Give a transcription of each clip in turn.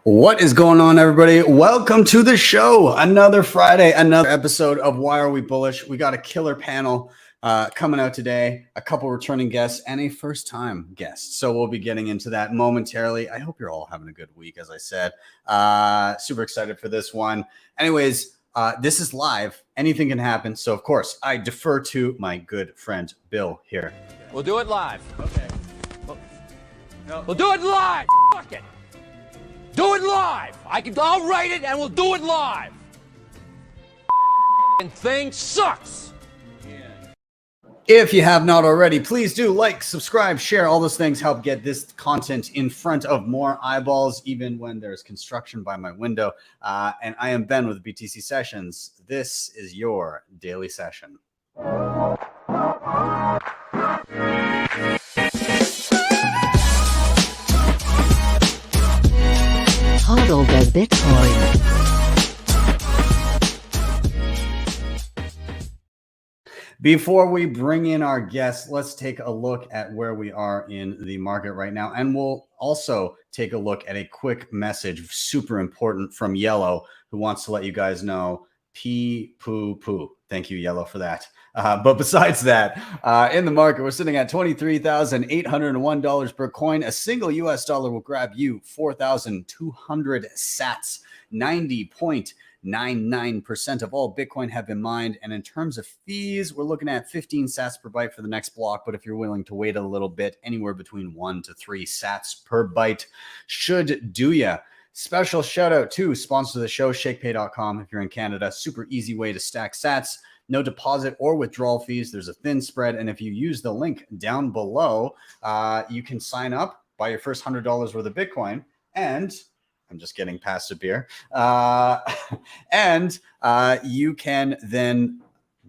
What is going on, everybody? Welcome to the show. Another Friday, another episode of Why Are We Bullish? We got a killer panel coming out today, a couple returning guests, and a first-time guest. So we'll be getting into that momentarily. I hope you're all having a good week, as I said. Super excited for this one. Anyways, this is live. Anything can happen. So, of course, I defer to my good friend, Bill, here. We'll do it live. Okay. We'll do it live. Fuck it. Do it live. I'll write it and we'll do it live. And thing sucks. If you have not already, please do like, subscribe, share. All those things help get this content in front of more eyeballs, even when there's construction by my window. And I am Ben with BTC Sessions. This is your daily session. Hodl the Bitcoin. Before we bring in our guests, let's take a look at where we are in the market right now. And we'll also take a look at a quick message, super important, from Yellow, who wants to let you guys know, poo. Thank you, Yellow, for that. But besides that, in the market, we're sitting at $23,801 per coin. A single US dollar will grab you 4,200 sats, 90.99% of all Bitcoin have been mined. And in terms of fees, we're looking at 15 sats per byte for the next block. But if you're willing to wait a little bit, anywhere between 1 to 3 sats per byte should do ya. Special shout out to sponsor of the show, Shakepay.com. If you're in Canada, super easy way to stack sats. No deposit or withdrawal fees. There's a thin spread. And if you use the link down below, you can sign up, buy your first $100 worth of Bitcoin. And I'm just getting past a beer. You can then,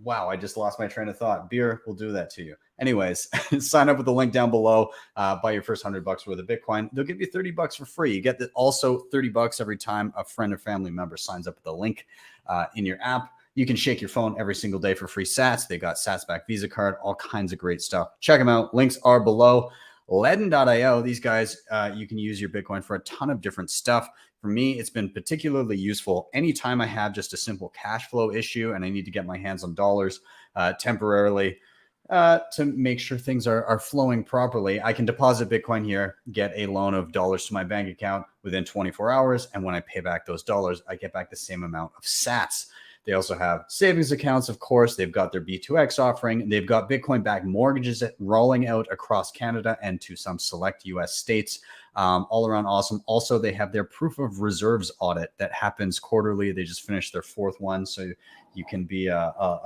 wow, I just lost my train of thought. Beer will do that to you. Anyways, sign up with the link down below, buy your first $100 worth of Bitcoin. They'll give you $30 for free. You get also $30 every time a friend or family member signs up with the link in your app. You can shake your phone every single day for free sats. They got sats back Visa card, all kinds of great stuff. Check them out. Links are below. LEDN.io, these guys, you can use your Bitcoin for a ton of different stuff. For me, it's been particularly useful anytime I have just a simple cash flow issue and I need to get my hands on dollars temporarily to make sure things are flowing properly. I can deposit Bitcoin here, get a loan of dollars to my bank account within 24 hours. And when I pay back those dollars, I get back the same amount of sats. They also have savings accounts, of course. They've got their B2X offering. They've got Bitcoin-backed mortgages rolling out across Canada and to some select U.S. states. All around awesome. Also, they have their proof of reserves audit that happens quarterly. They just finished their 4th one, so you can be have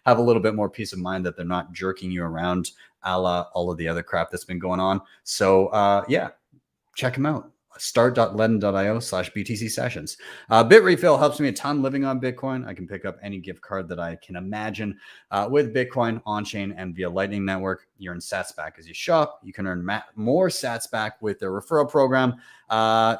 a little bit more peace of mind that they're not jerking you around a la all of the other crap that's been going on. So, yeah, check them out. start.ledn.io/BTC sessions. Bitrefill helps me a ton living on Bitcoin. I can pick up any gift card that I can imagine with Bitcoin on chain and via Lightning Network. You earn sats back as you shop. You can earn more sats back with their referral program.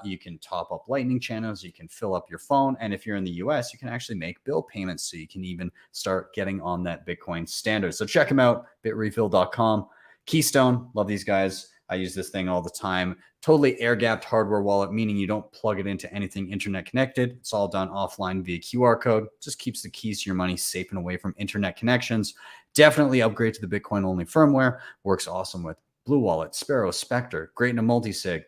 You can top up Lightning channels. You can fill up your phone. And if you're in the US, you can actually make bill payments. So you can even start getting on that Bitcoin standard. So check them out, bitrefill.com. Keystone, love these guys. I use this thing all the time. Totally air-gapped hardware wallet, meaning you don't plug it into anything internet connected. It's all done offline via QR code. Just keeps the keys to your money safe and away from internet connections. Definitely upgrade to the Bitcoin-only firmware. Works awesome with Blue Wallet, Sparrow, Spectre. Great in a multi-sig.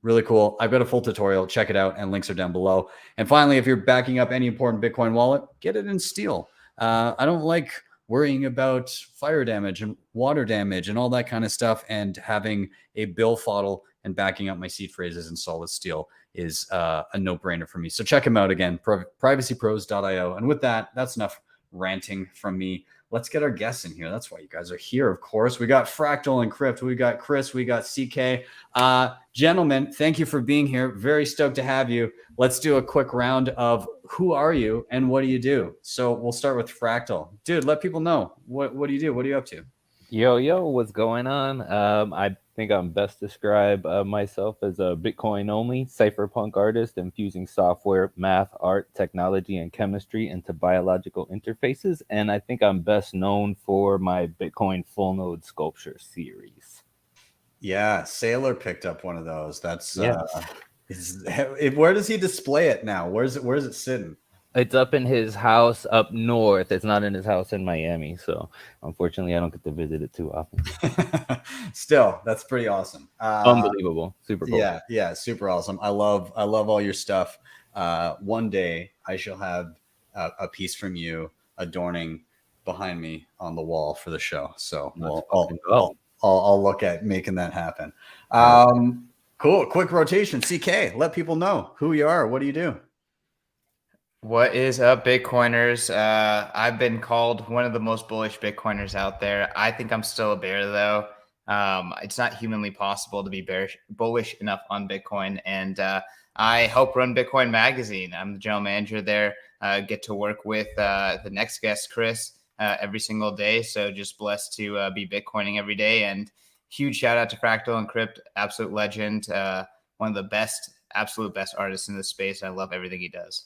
Really cool. I've got a full tutorial. Check it out, and links are down below. And finally, if you're backing up any important Bitcoin wallet, get it in steel. I don't like worrying about fire damage and water damage and all that kind of stuff, and having a BillFodl and backing up my seed phrases in solid steel is a no-brainer for me. So check them out again, privacypros.io. And with that, that's enough ranting from me. Let's get our guests in here. That's why you guys are here, of course. We got Fractal Encrypt. We got Chris. We got CK. Gentlemen, thank you for being here. Very stoked to have you. Let's do a quick round of who are you and what do you do? So we'll start with Fractal. Dude, let people know. What do you do? What are you up to? Yo, what's going on? I think I'm best describe myself as a Bitcoin-only cypherpunk artist infusing software, math, art, technology, and chemistry into biological interfaces. And I think I'm best known for my Bitcoin full node sculpture series. Yeah, Sailor picked up one of those. That's Where does he display it now? Where's it sitting? It's up in his house up north. It's not in his house in Miami. So unfortunately, I don't get to visit it too often. Still, that's pretty awesome. Unbelievable. Super cool. Yeah, super awesome. I love all your stuff. One day I shall have a piece from you adorning behind me on the wall for the show. So I'll look at making that happen. Cool. Quick rotation. CK, let people know who you are. What do you do? What is up, Bitcoiners? I've been called one of the most bullish Bitcoiners out there. I think I'm still a bear, though. It's not humanly possible to be bullish enough on Bitcoin. And I help run Bitcoin Magazine. I'm the general manager there. Get to work with the next guest, Chris, every single day. So just blessed to be Bitcoining every day. And huge shout out to Fractal Encrypt, absolute legend. One of the best, absolute best artists in this space. I love everything he does.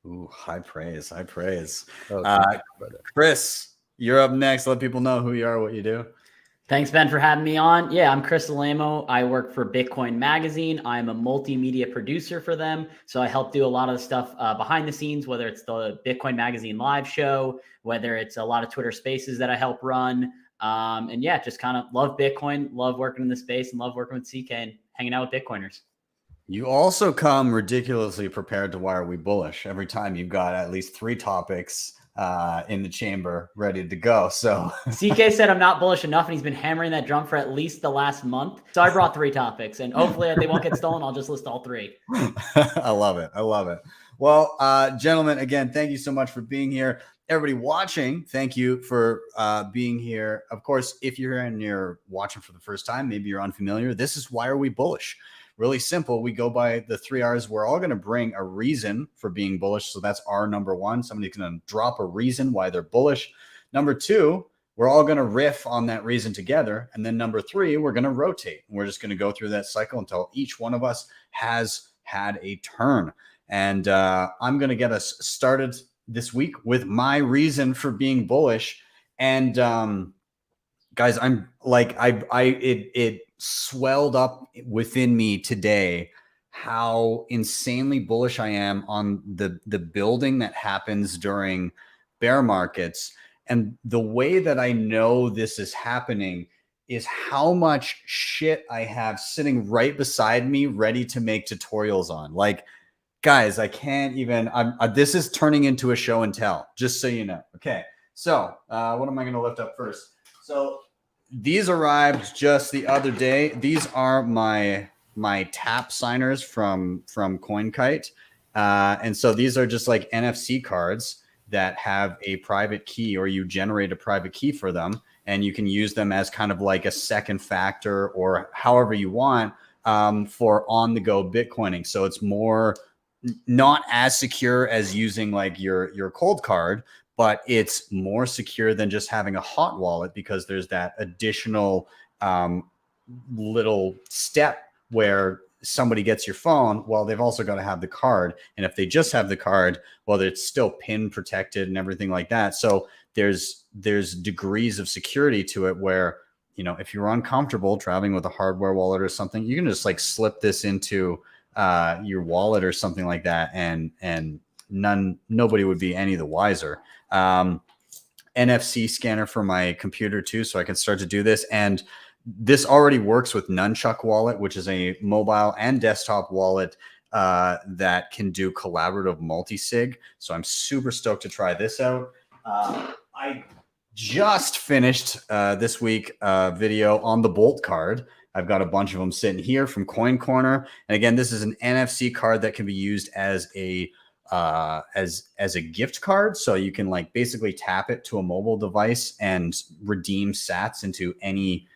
Ooh, high praise, high praise. Oh, Chris, you're up next. Let people know who you are, what you do. Thanks, Ben, for having me on. Yeah, I'm Chris Alaimo. I work for Bitcoin Magazine. I'm a multimedia producer for them. So I help do a lot of the stuff behind the scenes, whether it's the Bitcoin Magazine live show, whether it's a lot of Twitter spaces that I help run. And yeah, just kind of love Bitcoin, love working in the space, and love working with CK and hanging out with Bitcoiners. You also come ridiculously prepared to Why Are We Bullish? Every time you've got at least 3 topics in the chamber ready to go. So CK said I'm not bullish enough, and he's been hammering that drum for at least the last month. So I brought 3 topics, and hopefully they won't get stolen. I'll just list all 3. I love it. I love it. Well, gentlemen, again, thank you so much for being here. Everybody watching, thank you for being here. Of course, if you're here and you're watching for the first time, maybe you're unfamiliar, this is Why Are We Bullish? Really simple. We go by the 3 R's. We're all going to bring a reason for being bullish. So that's R number 1. Somebody's going to drop a reason why they're bullish. Number 2, we're all going to riff on that reason together. And then number 3, we're going to rotate. We're just going to go through that cycle until each one of us has had a turn. And I'm going to get us started this week with my reason for being bullish. And guys, I'm like, it swelled up within me today how insanely bullish I am on the building that happens during bear markets. And the way that I know this is happening is how much shit I have sitting right beside me ready to make tutorials on. Like, guys, I can't even, this is turning into a show and tell, just so you know. Okay, so what am I going to lift up first? So these arrived just the other day. These are my tap signers from CoinKite. And so these are just like NFC cards that have a private key, or you generate a private key for them. And you can use them as kind of like a second factor or however you want for on-the-go Bitcoining. So it's more not as secure as using like your cold card, but it's more secure than just having a hot wallet, because there's that additional little step where somebody gets your phone. Well, they've also got to have the card. And if they just have the card, well, it's still PIN protected and everything like that. So there's degrees of security to it where, you know, if you're uncomfortable traveling with a hardware wallet or something, you can just like slip this into your wallet or something like that. And nobody would be any the wiser. NFC scanner for my computer too, so I can start to do this. And this already works with Nunchuck Wallet, which is a mobile and desktop wallet that can do collaborative multi-sig. So I'm super stoked to try this out. I just finished this week video on the Bolt card. I've got a bunch of them sitting here from Coin Corner. And again, this is an NFC card that can be used as a gift card. So you can like basically tap it to a mobile device and redeem sats into any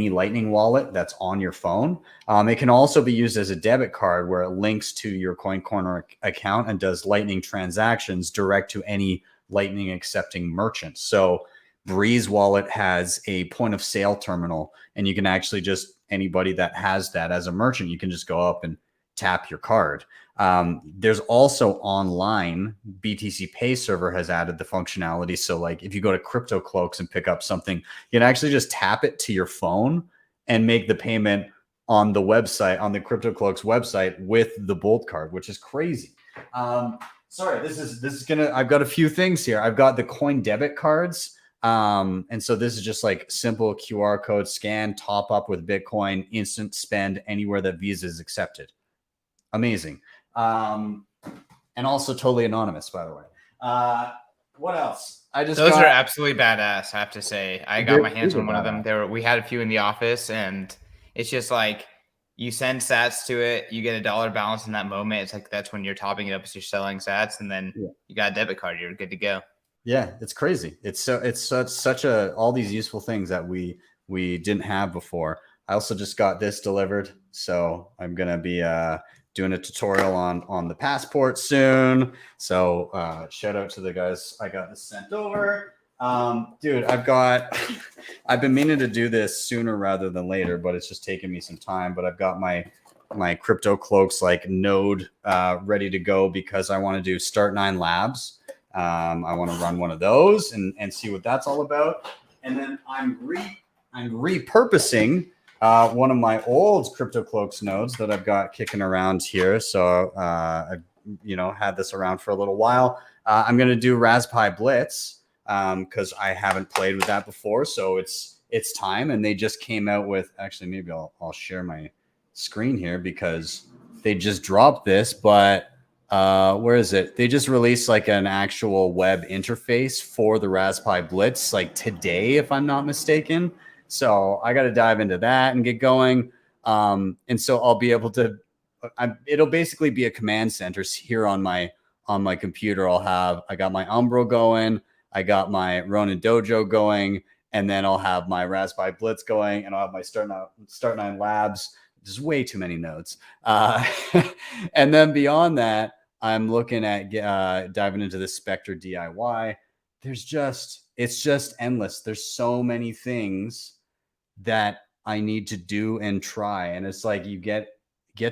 Lightning wallet that's on your phone. It can also be used as a debit card where it links to your Coin Corner account and does Lightning transactions direct to any Lightning accepting merchant. So Breeze Wallet has a point of sale terminal, and you can actually just, anybody that has that as a merchant, you can just go up and tap your card. There's also online, BTC Pay server has added the functionality. So like if you go to Crypto Cloaks and pick up something, you can actually just tap it to your phone and make the payment on the website, on the CryptoCloaks website with the Bolt card, which is crazy. Sorry, this is gonna, I've got a few things here. I've got the coin debit cards. And so this is just like simple QR code scan, top up with Bitcoin, instant spend anywhere that Visa is accepted. Amazing. And also totally anonymous, by the way. What else? Those are absolutely badass, I have to say. I got my hands on one of them. We had a few in the office, and it's just like you send sats to it, you get a dollar balance in that moment. It's like that's when you're topping it up as you're selling sats, and then you got a debit card, you're good to go. Yeah, it's crazy. It's such all these useful things that we didn't have before. I also just got this delivered, so I'm gonna be doing a tutorial on the passport soon. So shout out to the guys. I got this sent over. Dude, I've been meaning to do this sooner rather than later, but it's just taking me some time. But I've got my CryptoCloaks like node ready to go because I want to do Start9 Labs. I want to run one of those and see what that's all about. And then I'm repurposing one of my old CryptoCloaks nodes that I've got kicking around here. So I've had this around for a little while. I'm going to do Raspberry Blitz because I haven't played with that before. So it's time. And they just came out with, actually, maybe I'll share my screen here because they just dropped this, but where is it? They just released like an actual web interface for the Raspberry Blitz like today, if I'm not mistaken. So I got to dive into that and get going. And so I'll be able to, it'll basically be a command center here on my computer. I got my Umbro going. I got my Ronin Dojo going, and then I'll have my Raspberry Blitz going, and I'll have my Start9 Labs. There's way too many nodes. And then beyond that, I'm looking at diving into the Spectre DIY. It's just endless. There's so many things that I need to do and try. And it's like you get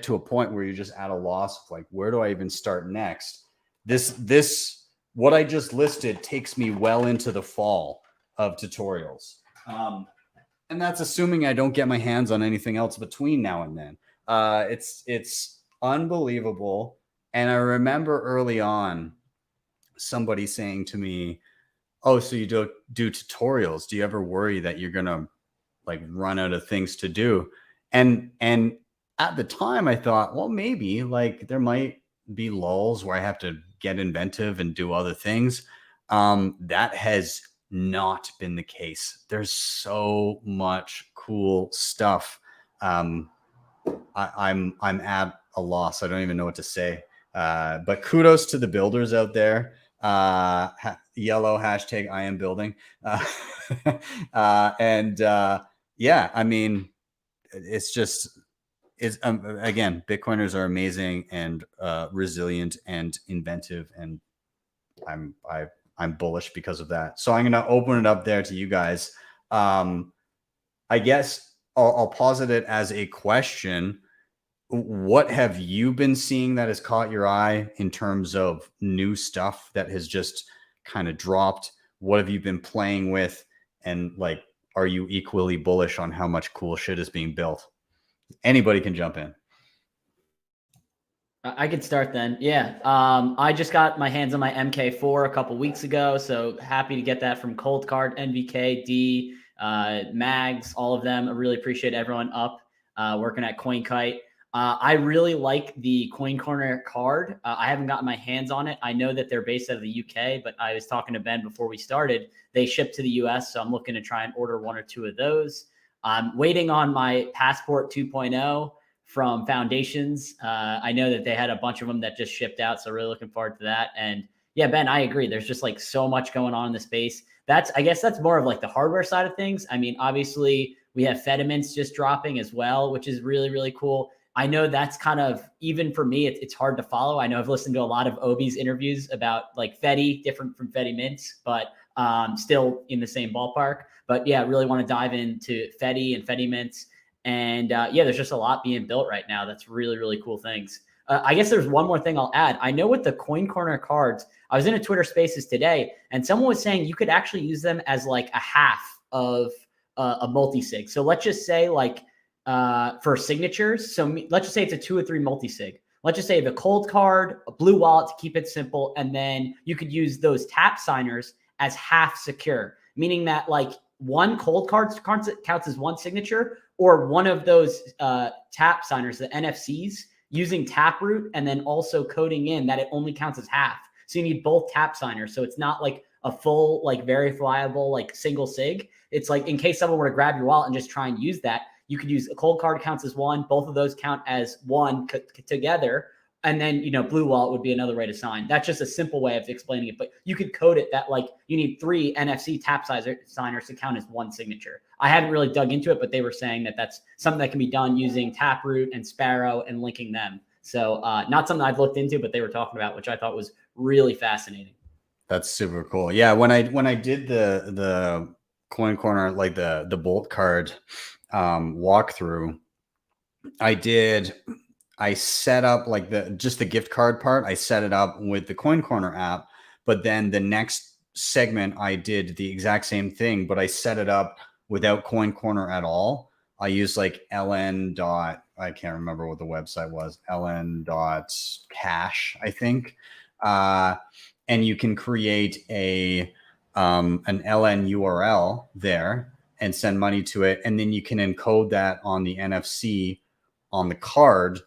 to a point where you're just at a loss of like, where do I even start next? This what I just listed takes me well into the fall of tutorials. And that's assuming I don't get my hands on anything else between now and then. It's unbelievable. And I remember early on somebody saying to me, oh, so you do tutorials. Do you ever worry that you're going to like run out of things to do? And at the time I thought, well, maybe like there might be lulls where I have to get inventive and do other things. That has not been the case. There's so much cool stuff. I'm at a loss. I don't even know what to say. But kudos to the builders out there. Yellow hashtag I am building. Yeah, I mean, again, Bitcoiners are amazing and resilient and inventive, and I'm bullish because of that. So I'm going to open it up there to you guys. I guess I'll posit it as a question. What have you been seeing that has caught your eye in terms of new stuff that has just kind of dropped? What have you been playing with? And like, are you equally bullish on how much cool shit is being built? Anybody can jump in. I could start then. Yeah. I just got my hands on my MK4 a couple weeks ago. So happy to get that from Cold Card, NVK, D, Mags, all of them. I really appreciate everyone up working at CoinKite. I really like the Coin Corner card. I haven't gotten my hands on it. I know that they're based out of the UK, but I was talking to Ben before we started. They ship to the US, so I'm looking to try and order one or two of those. I'm waiting on my Passport 2.0 from Foundations. I know that they had a bunch of them that just shipped out, so really looking forward to that. And yeah, Ben, I agree. There's just like so much going on in the space. I guess that's more of like the hardware side of things. I mean, obviously we have Fedimints just dropping as well, which is really, really cool. I know that's kind of, even for me, it's hard to follow. I know I've listened to a lot of Obi's interviews about like Fedi, different from Fedimints, but still in the same ballpark. But yeah, really want to dive into Fedi and Fedimints. And yeah, there's just a lot being built right now. That's really, really cool things. I guess there's one more thing I'll add. I know with the Coin Corner cards, I was in a Twitter Spaces today, and someone was saying you could actually use them as like a half of a multi-sig. So let's just say like for signatures. So let's just say it's a 2 or 3 multi-sig. Let's just say you have a cold card, a blue wallet to keep it simple, and then you could use those tap signers as half secure, meaning that like one cold card counts as one signature, or one of those tap signers, the NFCs, using Taproot and then also coding in that it only counts as half. So you need both tap signers. So it's not like a full, like verifiable, like single sig. It's like in case someone were to grab your wallet and just try and use that, you could use a cold card counts as one. Both of those count as one together. And then, you know, blue wallet would be another way to sign. That's just a simple way of explaining it. But you could code it that like you need 3 NFC tap signers to count as one signature. I haven't really dug into it, but they were saying that that's something that can be done using Taproot and Sparrow and linking them. So not something I've looked into, but they were talking about, which I thought was really fascinating. That's super cool. Yeah, when I did the Coin Corner, like the Bolt card walkthrough, I set up like just the gift card part. I set it up with the Coin Corner app, but then the next segment I did the exact same thing, but I set it up without Coin Corner at all. I used like LN dot, I can't remember what the website was, LN dot cash, I think. And you can create an LN URL there and send money to it. And then you can encode that on the NFC on the card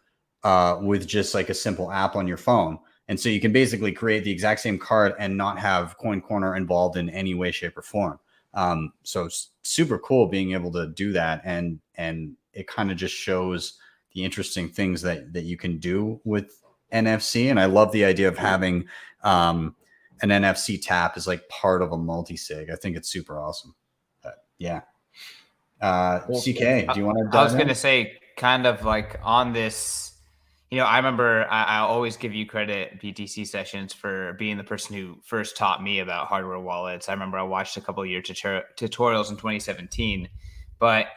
with just like a simple app on your phone. And so you can basically create the exact same card and not have Coin Corner involved in any way, shape, or form. So super cool being able to do that. And it kind of just shows the interesting things that you can do with NFC. And I love the idea of having an NFC tap as like part of a multi-sig. I think it's super awesome. But yeah. CK, do you want to? I was going to say, kind of like on this, you know, I remember I always give you credit, BTC Sessions, for being the person who first taught me about hardware wallets. I remember I watched a couple of your tutorials in 2017, but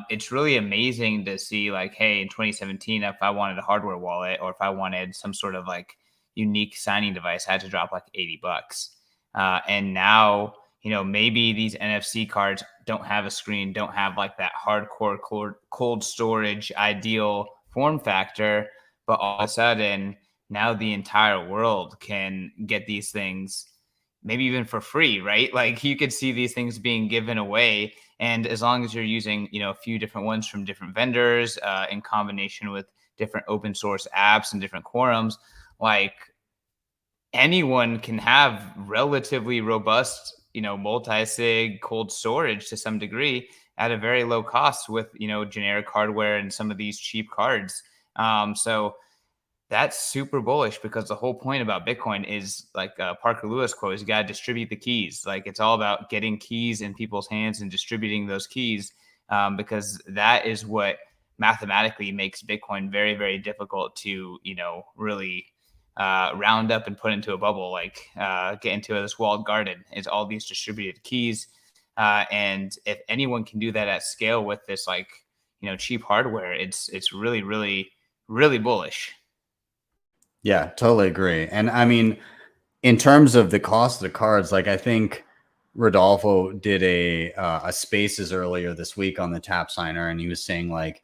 it's really amazing to see like, hey, in 2017, if I wanted a hardware wallet or if I wanted some sort of like unique signing device, I had to drop like $80. And now, you know, maybe these NFC cards don't have a screen, don't have like that hardcore cold storage ideal form factor, but all of a sudden now the entire world can get these things maybe even for free, right? Like you could see these things being given away. And as long as you're using, you know, a few different ones from different vendors in combination with different open source apps and different quorums, like anyone can have relatively robust, you know, multi-sig cold storage to some degree at a very low cost with, you know, generic hardware and some of these cheap cards. So that's super bullish, because the whole point about Bitcoin is like Parker Lewis quote is you got to distribute the keys. Like it's all about getting keys in people's hands and distributing those keys, because that is what mathematically makes Bitcoin very, very difficult to, you know, really round up and put into a bubble, like get into this walled garden, is all these distributed keys. And if anyone can do that at scale with this, like, you know, cheap hardware, it's really, really, really bullish. Yeah, totally agree. And I mean, in terms of the cost of the cards, like I think Rodolfo did a Spaces earlier this week on the tap signer, and he was saying like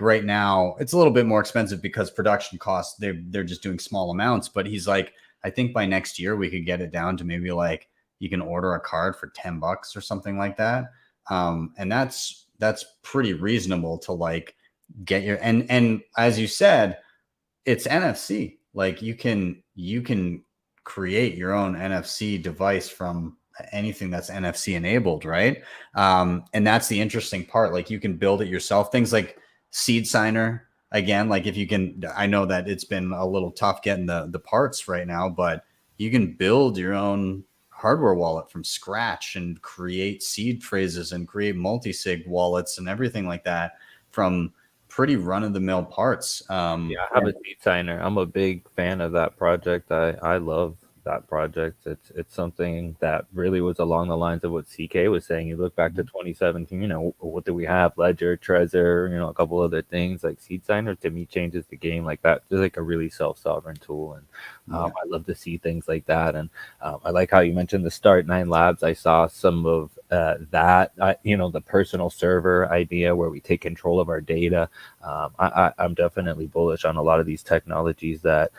right now it's a little bit more expensive because production costs, they're just doing small amounts. But he's like, I think by next year we could get it down to maybe like you can order a card for $10 or something like that. And that's pretty reasonable to like get your, and as you said, it's NFC. Like you can create your own NFC device from anything that's NFC enabled, right? And that's the interesting part. Like you can build it yourself. Things like Seed Signer, again, like if you can, I know that it's been a little tough getting the parts right now, but you can build your own hardware wallet from scratch and create seed phrases and create multi-sig wallets and everything like that from pretty run-of-the-mill parts. Yeah, I have a seed signer. I'm a big fan of that project. I love that project. It's something that really was along the lines of what CK was saying. You look back to 2017, you know, what do we have? Ledger, Trezor, you know, a couple other things like Seed Signer to me changes the game like that. It's like a really self-sovereign tool. And I love to see things like that. And I like how you mentioned the Start 9 Labs. I saw some of that, you know, the personal server idea where we take control of our data. I'm definitely bullish on a lot of these technologies that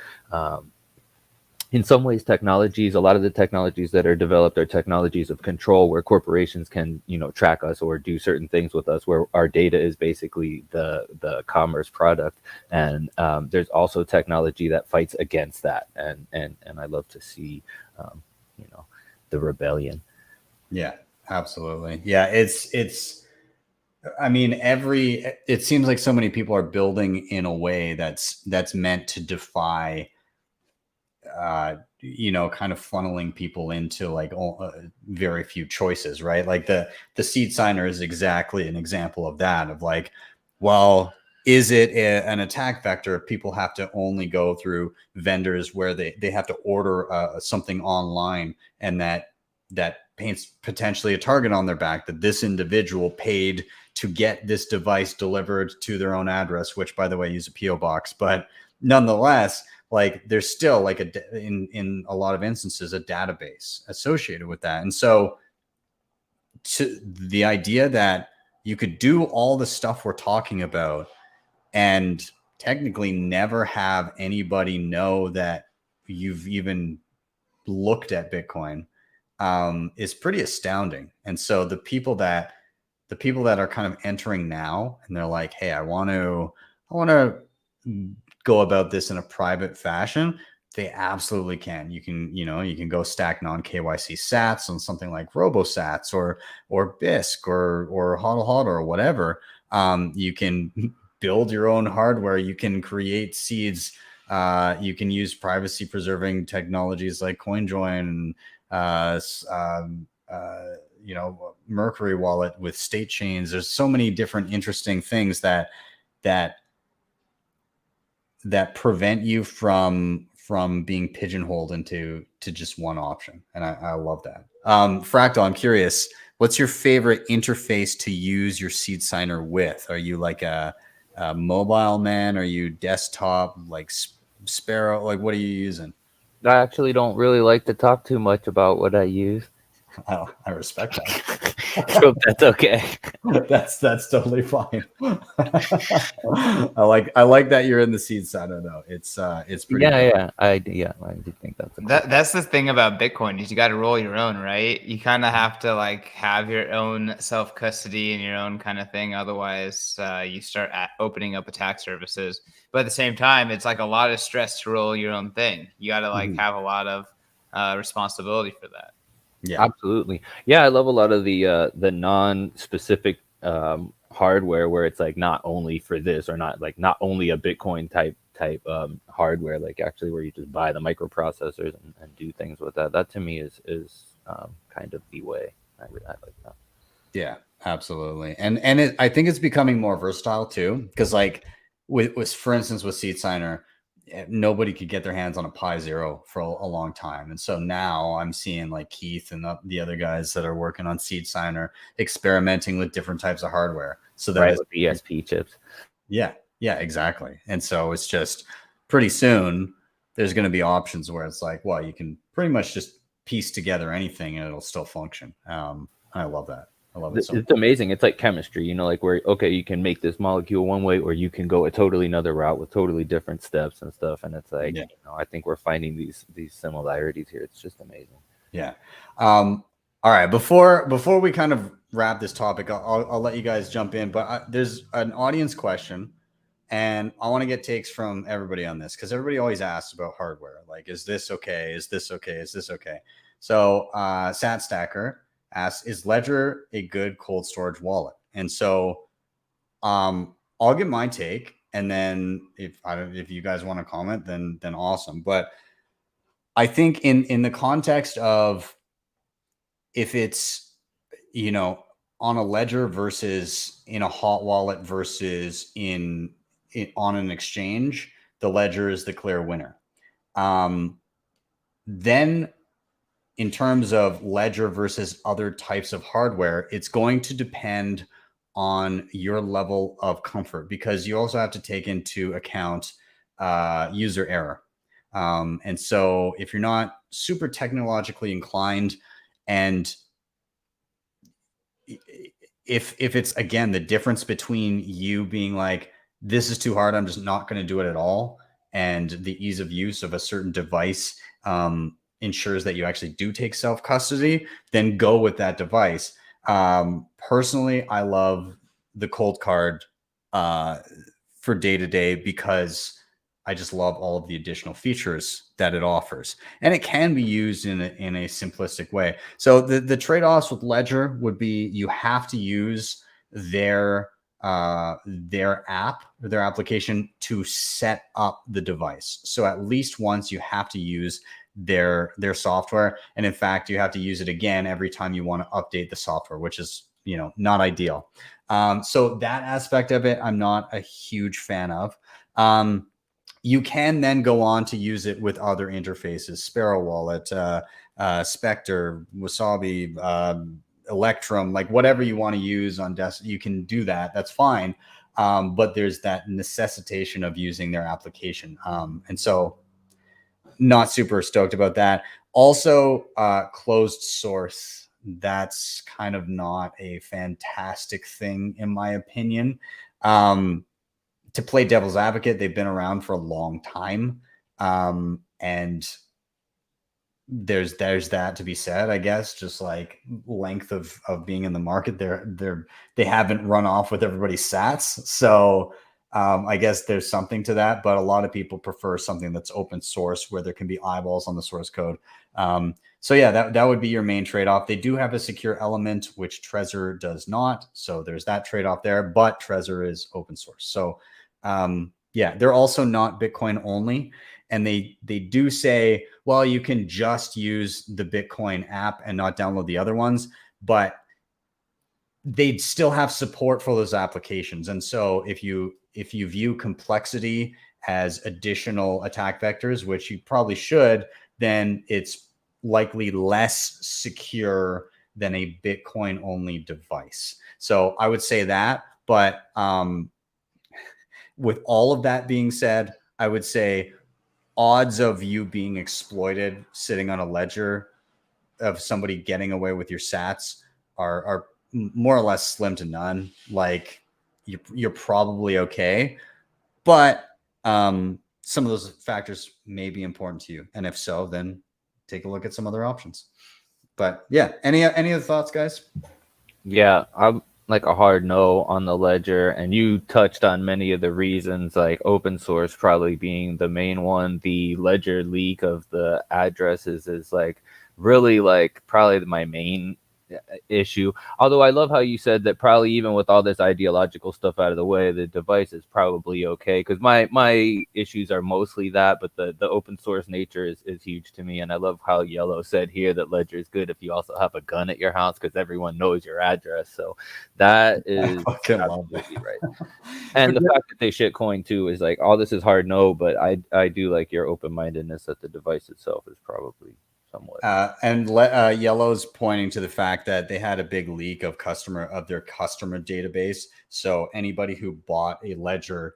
in some ways a lot of the technologies that are developed are technologies of control where corporations can, you know, track us or do certain things with us, where our data is basically the commerce product. And there's also technology that fights against that. And I love to see, you know, the rebellion. Yeah, absolutely. Yeah. I mean, it seems like so many people are building in a way that's meant to defy, you know, kind of funneling people into like very few choices, right? Like the Seed Signer is exactly an example of that, of like, well, is it an attack vector if people have to only go through vendors where they have to order something online, and that paints potentially a target on their back, that this individual paid to get this device delivered to their own address, which, by the way, use a PO box, but nonetheless, like there's still like in a lot of instances a database associated with that. And so to the idea that you could do all the stuff we're talking about and technically never have anybody know that you've even looked at Bitcoin is pretty astounding. And so the people that are kind of entering now and they're like, hey, I want to go about this in a private fashion, they absolutely can. You can go stack non-KYC sats on something like RoboSats or BISC or HODL or whatever. You can build your own hardware. You can create seeds. You can use privacy preserving technologies like CoinJoin and you know, Mercury Wallet with state chains. There's so many different interesting things that prevent you from being pigeonholed into just one option. And I love that. Fractal, I'm curious, what's your favorite interface to use your Seed Signer with? Are you like a mobile man? Are you desktop, like Sparrow? Like, what are you using? I actually don't really like to talk too much about what I use. Oh, I respect that. Hope that's okay. That's totally fine. I like that you're in the Seed Signer though. It's pretty good. I do think that's cool. That's the thing about Bitcoin is you got to roll your own, right? You kind of have to like have your own self custody and your own kind of thing. Otherwise, you start opening up attack services. But at the same time, it's like a lot of stress to roll your own thing. You got to like have a lot of responsibility for that. Yeah, absolutely. Yeah, I love a lot of the non-specific hardware where it's like not only for this, or not only a Bitcoin type hardware, like actually where you just buy the microprocessors and do things with that. That to me is kind of the way. I like that. Yeah, absolutely. And I think it's becoming more versatile too, because like with for instance with Seed Signer, nobody could get their hands on a Pi Zero for a long time. And so now I'm seeing like Keith and the other guys that are working on Seed Signer experimenting with different types of hardware. So that with the ESP chips. Yeah, exactly. And so it's just pretty soon there's going to be options where it's like, well, you can pretty much just piece together anything and it'll still function. I love that. I love it so much. It's amazing. It's like chemistry, you know, like where, okay, you can make this molecule one way, or you can go a totally another route with totally different steps and stuff. And it's like, you know, I think we're finding these similarities here. It's just amazing. Yeah. All right. Before we kind of wrap this topic, I'll let you guys jump in, but there's an audience question and I want to get takes from everybody on this, because everybody always asks about hardware. Like, is this okay? Is this okay? Is this okay? So Sat Stacker asks, is Ledger a good cold storage wallet? And so I'll give my take, and then if you guys want to comment, then awesome. But I think in the context of if it's, you know, on a Ledger versus in a hot wallet versus on an exchange, the Ledger is the clear winner. then in terms of ledger versus other types of hardware, it's going to depend on your level of comfort, because you also have to take into account user error. And so if you're not super technologically inclined, and if it's, again, the difference between you being like, this is too hard, I'm just not going to do it at all, and the ease of use of a certain device ensures that you actually do take self-custody, then go with that device. Personally, I love the cold card for day-to-day, because I just love all of the additional features that it offers, and it can be used in a simplistic way. So the trade-offs with Ledger would be, you have to use their app or their application to set up the device. So at least once you have to use their software, and in fact, you have to use it again every time you want to update the software, which is, not ideal. So that aspect of it, I'm not a huge fan of. You can then go on to use it with other interfaces, Sparrow Wallet, Spectre, Wasabi, Electrum, like whatever you want to use on desktop, you can do that. That's fine. But there's that necessitation of using their application. And so not super stoked about that. Also, closed source. That's kind of not a fantastic thing, in my opinion. To play devil's advocate, they've been around for a long time. And there's that to be said, I guess, just like length of being in the market. They haven't run off with everybody's sats. So I guess there's something to that, but a lot of people prefer something that's open source, where there can be eyeballs on the source code. So yeah, that would be your main trade-off. They do have a secure element, which Trezor does not. So there's that trade-off there, but Trezor is open source. So yeah, they're also not Bitcoin only. And they do say, well, you can just use the Bitcoin app and not download the other ones, but they'd still have support for those applications. And so if you view complexity as additional attack vectors, which you probably should, then it's likely less secure than a Bitcoin only device. So I would say that, but with all of that being said, I would say odds of you being exploited sitting on a ledger, of somebody getting away with your sats, are more or less slim to none. Like you're probably okay, but some of those factors may be important to you, and if so, then take a look at some other options. But yeah, any other thoughts, guys? Yeah, I'm like a hard no on the ledger, and you touched on many of the reasons, like open source probably being the main one. The ledger leak of the addresses is like really like probably my main issue. Although I love how you said that probably even with all this ideological stuff out of the way, the device is probably okay, because my issues are mostly that, but the open source nature is huge to me. And I love how Yellow said here that Ledger is good if you also have a gun at your house, because everyone knows your address. So that is absolutely right. And the fact that they shitcoin too is like, all this is hard no, but I do like your open-mindedness that the device itself is probably somewhat. And Yellow's pointing to the fact that they had a big leak of their customer database. So anybody who bought a ledger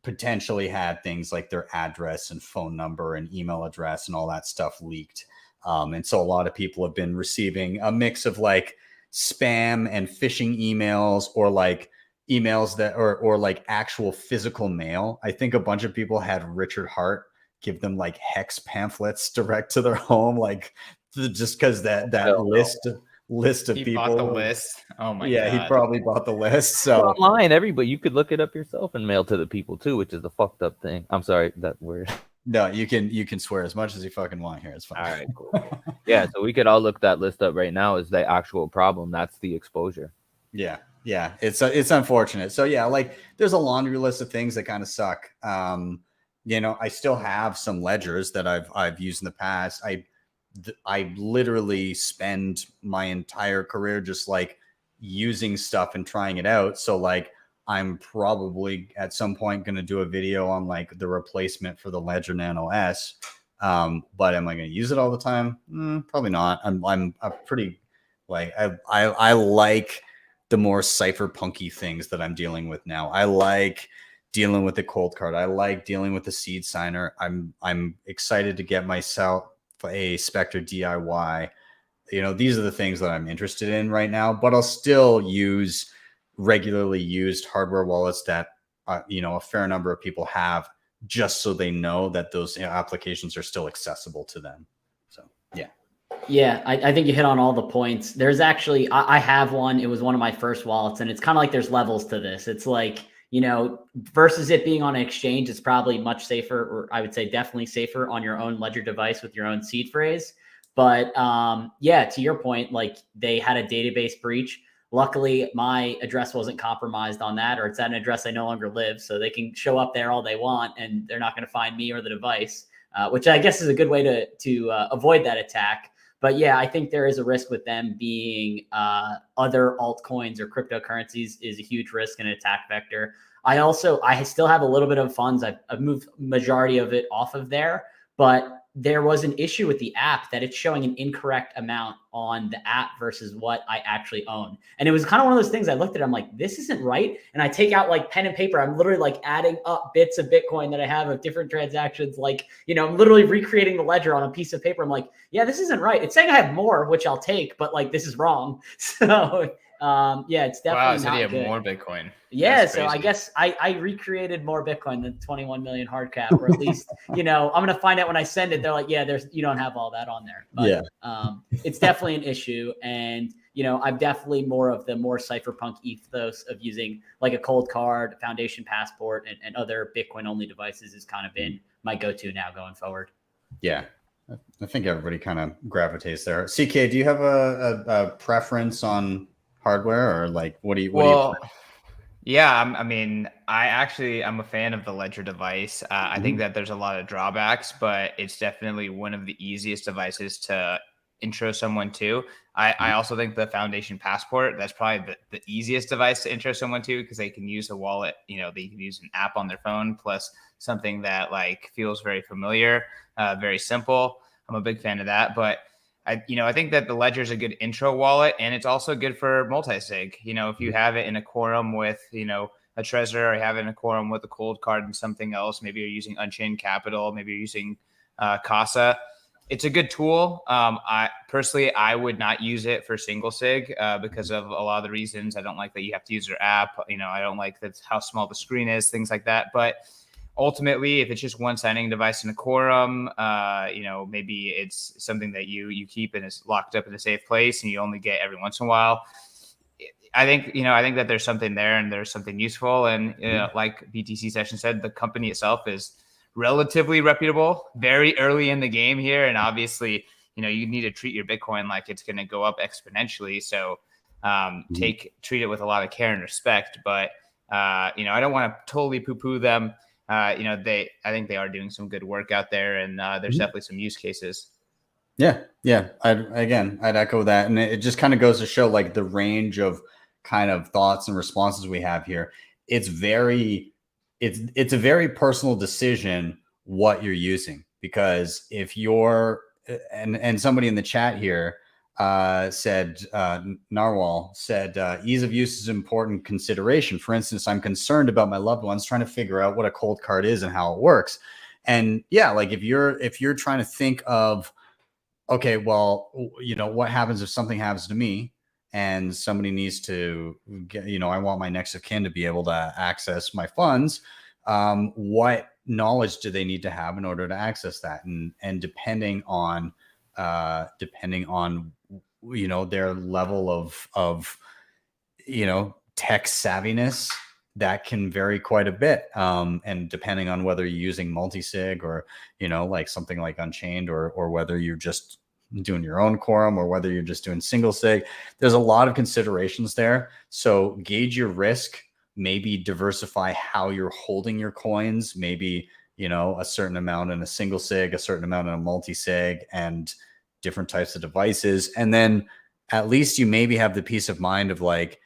potentially had things like their address and phone number and email address and all that stuff leaked. And so a lot of people have been receiving a mix of like spam and phishing emails, or like emails that or like actual physical mail. I think a bunch of people had Richard Hart give them like hex pamphlets direct to their home, like just because that list of he people bought the list. Oh my god. Yeah, he probably bought the list. So online, everybody, you could look it up yourself and mail to the people too, which is the fucked up thing. I'm sorry, that word. No, you can swear as much as you fucking want here. It's fine. All right, cool. Yeah, so we could all look that list up right now. Is the actual problem? That's the exposure. Yeah, it's unfortunate. So yeah, like there's a laundry list of things that kind of suck. I still have some ledgers that I've used in the past. I literally spend my entire career just like using stuff and trying it out. So like I'm probably at some point going to do a video on like the replacement for the Ledger Nano S. But am I going to use it all the time? Probably not. I'm a pretty like I like the more cypherpunky things that I'm dealing with now. I like dealing with the cold card. I like dealing with the seed signer. I'm excited to get myself a Spectre DIY. These are the things that I'm interested in right now, but I'll still use regularly used hardware wallets that, a fair number of people have, just so they know that those applications are still accessible to them. So, yeah. Yeah, I think you hit on all the points. There's actually, I have one. It was one of my first wallets, and it's kind of like there's levels to this. It's like, versus it being on an exchange, it's probably much safer, or I would say definitely safer on your own ledger device with your own seed phrase. But yeah, to your point, like they had a database breach. Luckily, my address wasn't compromised on that, or it's at an address I no longer live. So they can show up there all they want, and they're not going to find me or the device, which I guess is a good way to avoid that attack. But yeah, I think there is a risk with them being other altcoins or cryptocurrencies is a huge risk and attack vector. I still have a little bit of funds. I've moved majority of it off of there, but there was an issue with the app that it's showing an incorrect amount on the app versus what I actually own. And it was kind of one of those things I looked at, I'm like, this isn't right. And I take out like pen and paper. I'm literally like adding up bits of Bitcoin that I have of different transactions. Like, I'm literally recreating the ledger on a piece of paper. I'm like, yeah, this isn't right. It's saying I have more, which I'll take, but like, this is wrong. So yeah, it's definitely wow, so you not have good. more Bitcoin. Yeah, so I guess I recreated more Bitcoin than 21 million hard cap, or at least, I'm going to find out when I send it. They're like, yeah, you don't have all that on there. But yeah. It's definitely an issue. And, I'm definitely more of the more cypherpunk ethos of using like a cold card, Foundation Passport, and other Bitcoin only devices has kind of been my go-to now going forward. Yeah. I think everybody kind of gravitates there. CK, do you have a preference on hardware, or like, what do you? Yeah, I'm a fan of the Ledger device. I think that there's a lot of drawbacks, but it's definitely one of the easiest devices to intro someone to. I also think the Foundation Passport, that's probably the easiest device to intro someone to, because they can use a wallet, they can use an app on their phone, plus something that like feels very familiar, very simple. I'm a big fan of that, but I think that the Ledger is a good intro wallet, and it's also good for multi-sig. If you have it in a quorum with, a Trezor, or have it in a quorum with a cold card and something else, maybe you're using Unchained Capital, maybe you're using Casa. It's a good tool. I would not use it for single sig because of a lot of the reasons. I don't like that you have to use your app. I don't like how small the screen is, things like that. But ultimately, if it's just one signing device in a quorum, maybe it's something that you keep and is locked up in a safe place, and you only get every once in a while. I think that there's something there, and there's something useful. And like BTC Session said, the company itself is relatively reputable, very early in the game here, and obviously, you need to treat your Bitcoin like it's going to go up exponentially. So treat it with a lot of care and respect. But I don't want to totally poo-poo them. I think they are doing some good work out there, and there's definitely some use cases. Yeah. I'd echo that. And it just kind of goes to show like the range of kind of thoughts and responses we have here. It's a very personal decision what you're using, because if you're, and somebody in the chat here said, Narwhal said, ease of use is an important consideration. For instance, I'm concerned about my loved ones trying to figure out what a cold card is and how it works. And yeah, like if you're trying to think of, okay, well, what happens if something happens to me and somebody needs to get, I want my next of kin to be able to access my funds. What knowledge do they need to have in order to access that? And depending on their level of tech savviness, that can vary quite a bit. And depending on whether you're using multi-sig or, like something like Unchained, or whether you're just doing your own quorum, or whether you're just doing single sig, there's a lot of considerations there. So gauge your risk, maybe diversify how you're holding your coins, maybe, a certain amount in a single sig, a certain amount in a multi-sig, and different types of devices. And then at least you maybe have the peace of mind of like,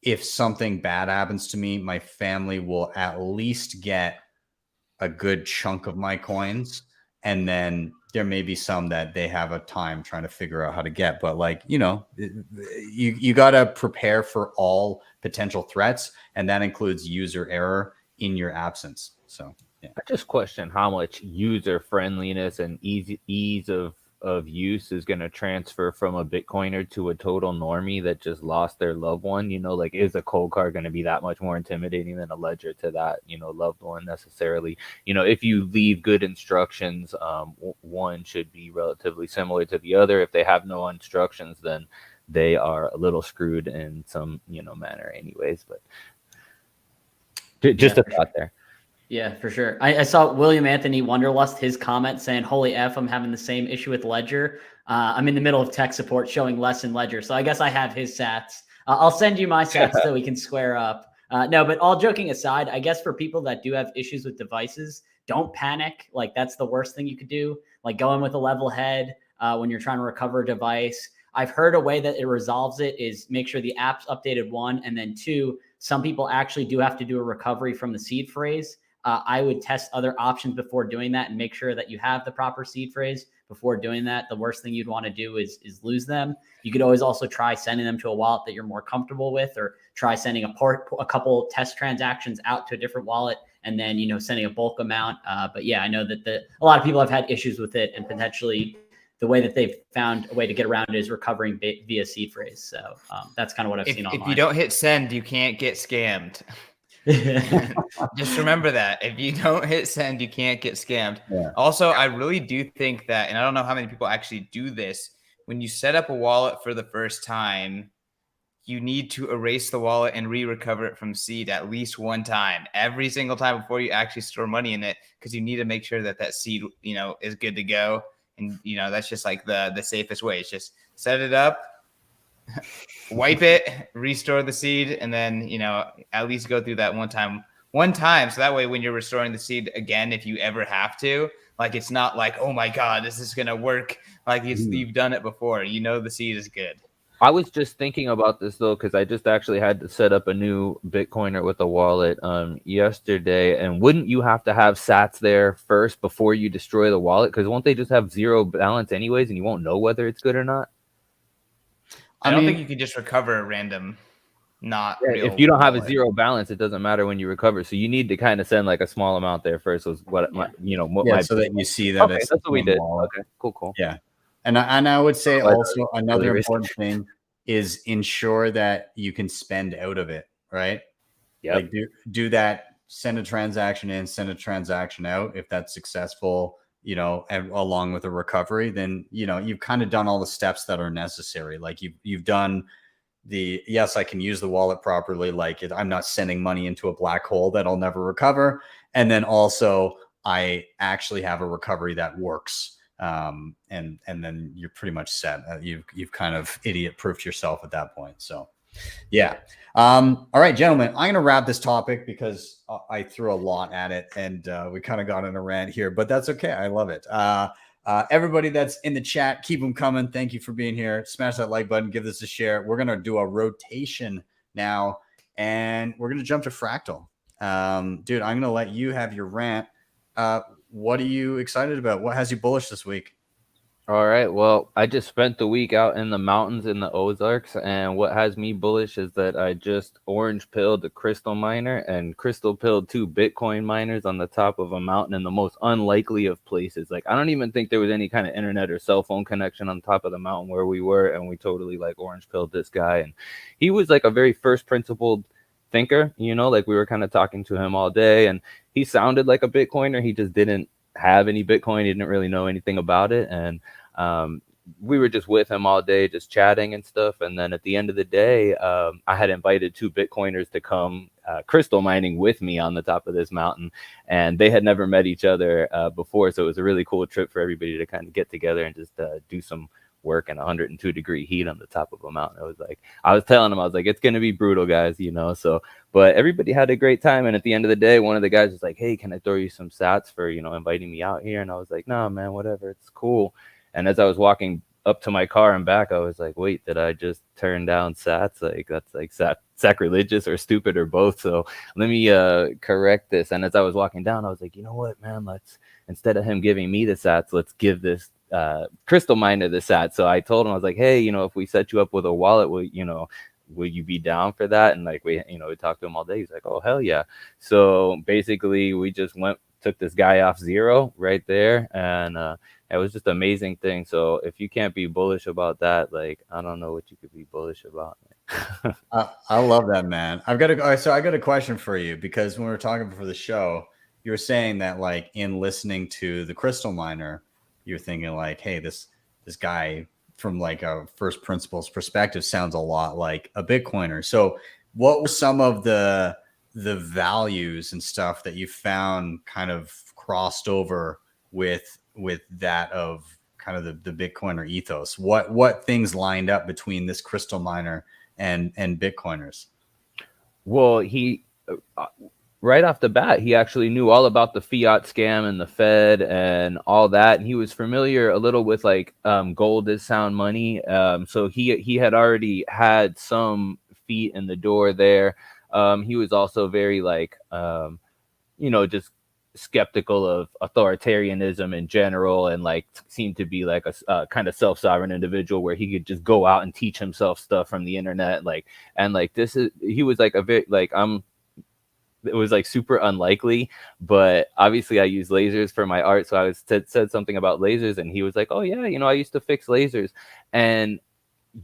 if something bad happens to me, my family will at least get a good chunk of my coins. and then there may be some that they have a time trying to figure out how to get. But like, you got to prepare for all potential threats, and that includes user error in your absence. So yeah. I just question how much user friendliness and ease of use is going to transfer from a Bitcoiner to a total normie that just lost their loved one. Like, is a cold card going to be that much more intimidating than a ledger to that, loved one necessarily? If you leave good instructions, one should be relatively similar to the other. If they have no instructions, then they are a little screwed in some, manner anyways. But just a thought there. Yeah, for sure. I saw William Anthony Wonderlust, his comment saying, "Holy F, I'm having the same issue with Ledger. I'm in the middle of tech support showing less in Ledger." So I guess I have his sats. I'll send you my sats so we can square up. No, but all joking aside, I guess for people that do have issues with devices, don't panic. Like, that's the worst thing you could do. Like, go in with a level head when you're trying to recover a device. I've heard a way that it resolves it is make sure the app's updated, 1, and then 2, some people actually do have to do a recovery from the seed phrase. I would test other options before doing that and make sure that you have the proper seed phrase before doing that. The worst thing you'd want to do is lose them. You could always also try sending them to a wallet that you're more comfortable with, or try sending a couple test transactions out to a different wallet and then, sending a bulk amount. But yeah, I know that a lot of people have had issues with it, and potentially the way that they've found a way to get around it is recovering via seed phrase. So that's kind of what I've seen online. If you don't hit send, you can't get scammed. Just remember that if you don't hit send, you can't get scammed. Yeah. Also, I really do think that, and I don't know how many people actually do this, when you set up a wallet for the first time, you need to erase the wallet and re-recover it from seed at least one time, every single time before you actually store money in it, because you need to make sure that seed, is good to go. And, that's just like the safest way. It's just set it up, wipe it, restore the seed, and then, at least go through that one time. So that way, when you're restoring the seed again, if you ever have to, like, it's not like, oh my God, is this going to work? Like, you've done it before. The seed is good. I was just thinking about this though, because I just actually had to set up a new Bitcoiner with a wallet yesterday. And wouldn't you have to have sats there first before you destroy the wallet? Because won't they just have zero balance anyways, and you won't know whether it's good or not? I don't think you can just recover a random, not real. If you don't have a zero balance, it doesn't matter when you recover. So you need to kind of send like a small amount there first. Was what so that you see that. Okay, that's what we did. Wallet. Okay, cool. Yeah. And I would say also another important thing is ensure that you can spend out of it, right? Yeah. Like do that, send a transaction in, send a transaction out. If that's successful, and along with a recovery, then, you've kind of done all the steps that are necessary. Like you've done yes, I can use the wallet properly. Like I'm not sending money into a black hole that I'll never recover. And then also I actually have a recovery that works. And then you're pretty much set. You've kind of idiot proofed yourself at that point. So yeah. All right, gentlemen, I'm going to wrap this topic because I threw a lot at it and we kind of got in a rant here, but that's okay. I love it. Everybody that's in the chat, keep them coming. Thank you for being here. Smash that like button, give this a share. We're going to do a rotation now and we're going to jump to Fractal. Dude, I'm going to let you have your rant. What are you excited about? What has you bullish this week? All right. Well, I just spent the week out in the mountains in the Ozarks, and what has me bullish is that I just orange pilled a crystal miner and crystal pilled 2 Bitcoin miners on the top of a mountain in the most unlikely of places. Like, I don't even think there was any kind of internet or cell phone connection on top of the mountain where we were, and we totally like orange pilled this guy. And he was like a very first principled thinker, like we were kind of talking to him all day, and he sounded like a Bitcoiner. He just didn't have any Bitcoin. He didn't really know anything about it. And we were just with him all day, just chatting and stuff. And then at the end of the day, I had invited 2 Bitcoiners to come crystal mining with me on the top of this mountain. And they had never met each other before. So it was a really cool trip for everybody to kind of get together and just do some work in 102-degree heat on the top of a mountain. I was telling them, I was like, it's going to be brutal, guys, so, but everybody had a great time. And at the end of the day, one of the guys was like, hey, can I throw you some sats for, inviting me out here? And I was like, no, man, whatever. It's cool. And as I was walking up to my car and back, I was like, wait, did I just turn down sats? Like, that's like sacrilegious or stupid or both. So let me correct this. And as I was walking down, I was like, you know what, man, let's, instead of him giving me the sats, let's give this crystal miner the sats. So I told him, I was like, hey, you know, if we set you up with a wallet, will you be down for that? And like, we talked to him all day. He's like, oh, hell yeah. So basically we just took this guy off zero right there. And it was just an amazing thing. So if you can't be bullish about that, like, I don't know what you could be bullish about. I love that, man. I got a question for you, because when we were talking before the show, you were saying that like in listening to the crystal miner, you're thinking like, hey, this guy from like a first principles perspective sounds a lot like a Bitcoiner. So what were some of the values and stuff that you found kind of crossed over with that of kind of the Bitcoiner ethos? What things lined up between this crystal miner and Bitcoiners? Well, he right off the bat, he actually knew all about the fiat scam and the Fed and all that. And he was familiar a little with like gold is sound money. So he had already had some feet in the door there. He was also very like, just skeptical of authoritarianism in general, and like seemed to be like a kind of self-sovereign individual where he could just go out and teach himself stuff from the internet. He was like a bit like, it was like super unlikely, but obviously I use lasers for my art. So I said something about lasers, and he was like, oh yeah, I used to fix lasers. And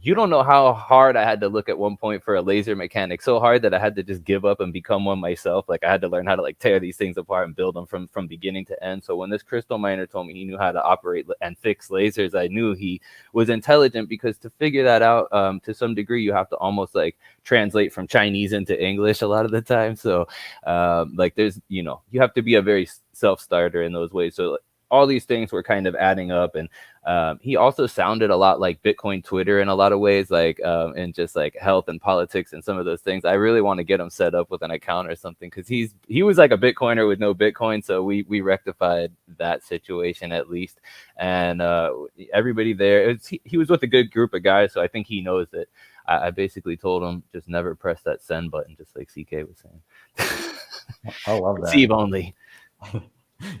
you don't know how hard I had to look at one point for a laser mechanic, so hard that I had to just give up and become one myself. Like I had to learn how to like tear these things apart and build them from beginning to end. So when this crystal miner told me he knew how to operate and fix lasers, I knew he was intelligent, because to figure that out to some degree, you have to almost like translate from Chinese into English a lot of the time. So there's, you have to be a very self-starter in those ways. So all these things were kind of adding up. And he also sounded a lot like Bitcoin Twitter in a lot of ways, like in just like health and politics and some of those things. I really want to get him set up with an account or something, because he was like a Bitcoiner with no Bitcoin. So we rectified that situation at least. And everybody there, he was with a good group of guys. So I think he knows that I basically told him, just never press that send button, just like CK was saying. I love that. Receive only.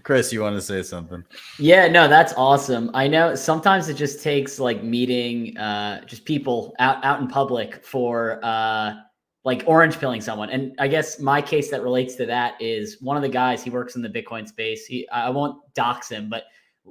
Chris, you want to say something? Yeah, no, that's awesome. I know sometimes it just takes like meeting just people out in public for like orange pilling someone. And I guess my case that relates to that is one of the guys, he works in the Bitcoin space. I won't dox him, but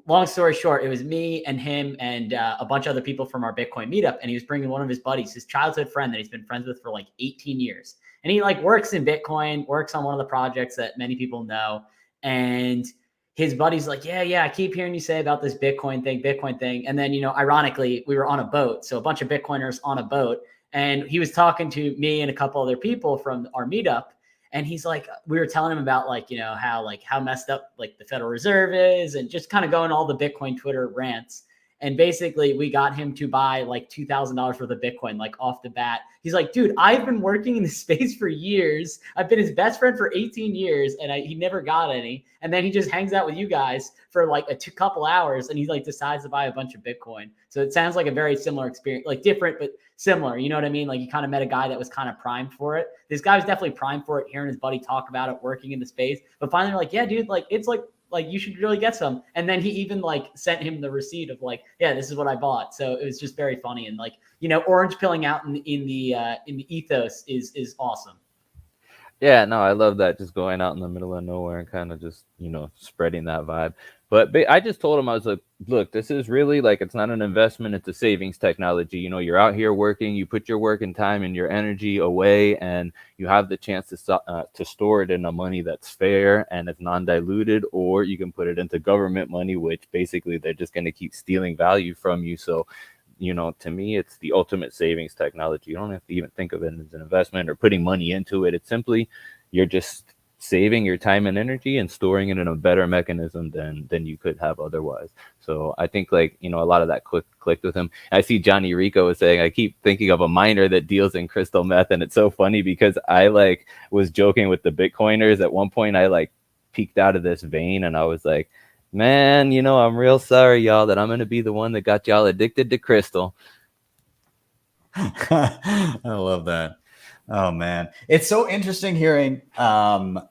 long story short, it was me and him and a bunch of other people from our Bitcoin meetup. And he was bringing one of his buddies, his childhood friend that he's been friends with for like 18 years. And he like works in Bitcoin, works on one of the projects that many people know. And his buddy's like, yeah, I keep hearing you say about this Bitcoin thing. And then, ironically, we were on a boat. So a bunch of Bitcoiners on a boat. And he was talking to me and a couple other people from our meetup. And he's like, we were telling him about how messed up like the Federal Reserve is, and just kind of going all the Bitcoin Twitter rants. And basically we got him to buy like $2,000 worth of Bitcoin, like off the bat. He's like, dude, I've been working in this space for years. I've been his best friend for 18 years and he never got any. And then he just hangs out with you guys for like a couple hours and he like decides to buy a bunch of Bitcoin. So it sounds like a very similar experience, like different, but similar. You know what I mean? Like you kind of met a guy that was kind of primed for it. This guy was definitely primed for it, hearing his buddy talk about it, working in the space. But finally like, yeah, dude, like it's like you should really get some. And then he even like sent him the receipt of like, yeah, this is what I bought. So it was just very funny. And like, orange pilling out in the ethos is awesome. Yeah, no, I love that. Just going out in the middle of nowhere and kind of just, spreading that vibe. But I just told him, I was like, look, this is really like, it's not an investment. It's a savings technology. You're out here working, you put your work and time and your energy away, and you have the chance to store it in a money that's fair and it's non-diluted, or you can put it into government money, which basically they're just going to keep stealing value from you. So, to me, it's the ultimate savings technology. You don't have to even think of it as an investment or putting money into it. It's simply, you're just saving your time and energy and storing it in a better mechanism than you could have otherwise. So I think like, a lot of that clicked with him. I see Johnny Rico was saying, I keep thinking of a miner that deals in crystal meth. And it's so funny because I like was joking with the Bitcoiners. At one point I like peeked out of this vein and I was like, man, I'm real sorry, y'all, that I'm going to be the one that got y'all addicted to crystal. I love that. Oh man, it's so interesting hearing the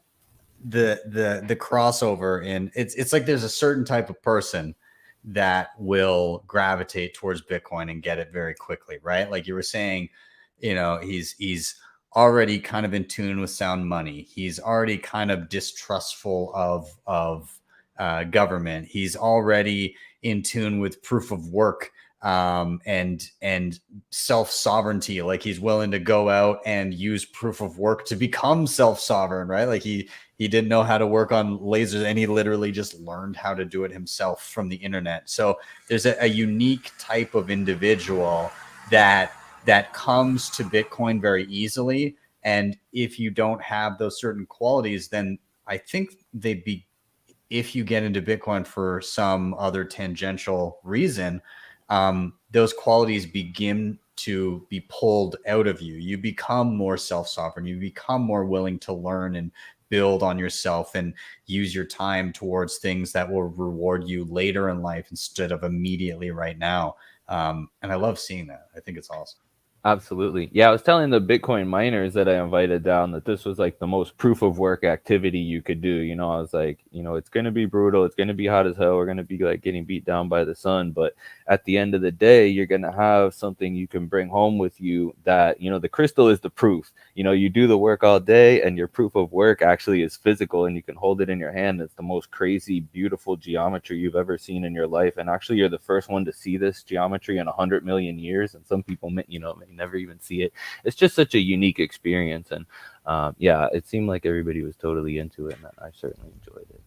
crossover in it's like there's a certain type of person that will gravitate towards Bitcoin and get it very quickly, right? Like you were saying, he's already kind of in tune with sound money. He's already kind of distrustful of government. He's already in tune with proof of work, and self-sovereignty. Like he's willing to go out and use proof of work to become self-sovereign, right? Like he didn't know how to work on lasers, and he literally just learned how to do it himself from the internet. So there's a unique type of individual that comes to Bitcoin very easily. And if you don't have those certain qualities, then I think if you get into Bitcoin for some other tangential reason, those qualities begin to be pulled out of you. You become more self-sovereign. You become more willing to learn and build on yourself and use your time towards things that will reward you later in life instead of immediately right now. And I love seeing that. I think it's awesome. Absolutely. Yeah, I was telling the Bitcoin miners that I invited down that this was like the most proof of work activity you could do. I was like, it's going to be brutal. It's going to be hot as hell. We're going to be like getting beat down by the sun. But at the end of the day, you're going to have something you can bring home with you that, the crystal is the proof. You do the work all day and your proof of work actually is physical and you can hold it in your hand. It's the most crazy, beautiful geometry you've ever seen in your life. And actually, you're the first one to see this geometry in 100 million years. And some people, may never even see it. It's just such a unique experience. And yeah, it seemed like everybody was totally into it, and I certainly enjoyed it.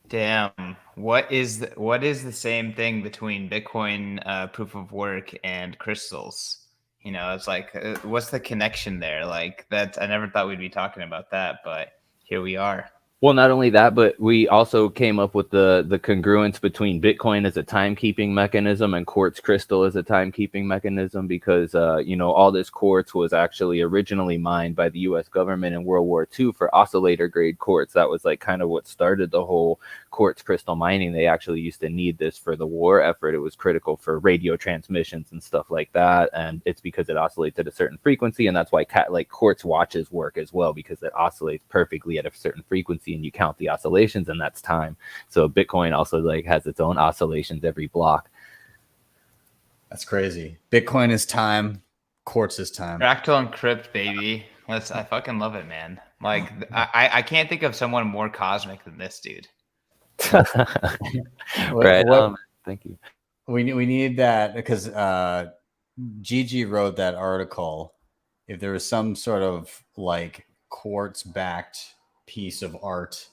Damn, what is the same thing between Bitcoin proof of work and crystals? It's like, what's the connection there? Like I never thought we'd be talking about that, but here we are. Well, not only that, but we also came up with the congruence between Bitcoin as a timekeeping mechanism and quartz crystal as a timekeeping mechanism, because, all this quartz was actually originally mined by the U.S. government in World War II for oscillator grade quartz. That was like kind of what started the whole quartz crystal mining. They actually used to need this for the war effort. It was critical for radio transmissions and stuff like that. And it's because it oscillates at a certain frequency. And that's why quartz watches work as well, because it oscillates perfectly at a certain frequency. And you count the oscillations, and that's time. So Bitcoin also has its own oscillations every block. That's crazy. Bitcoin is time. Quartz is time. Fractal Encrypt, baby. I fucking love it, man. Like I can't think of someone more cosmic than this dude. Right. Thank you. We need that because Gigi wrote that article. If there was some sort of like quartz backed piece of art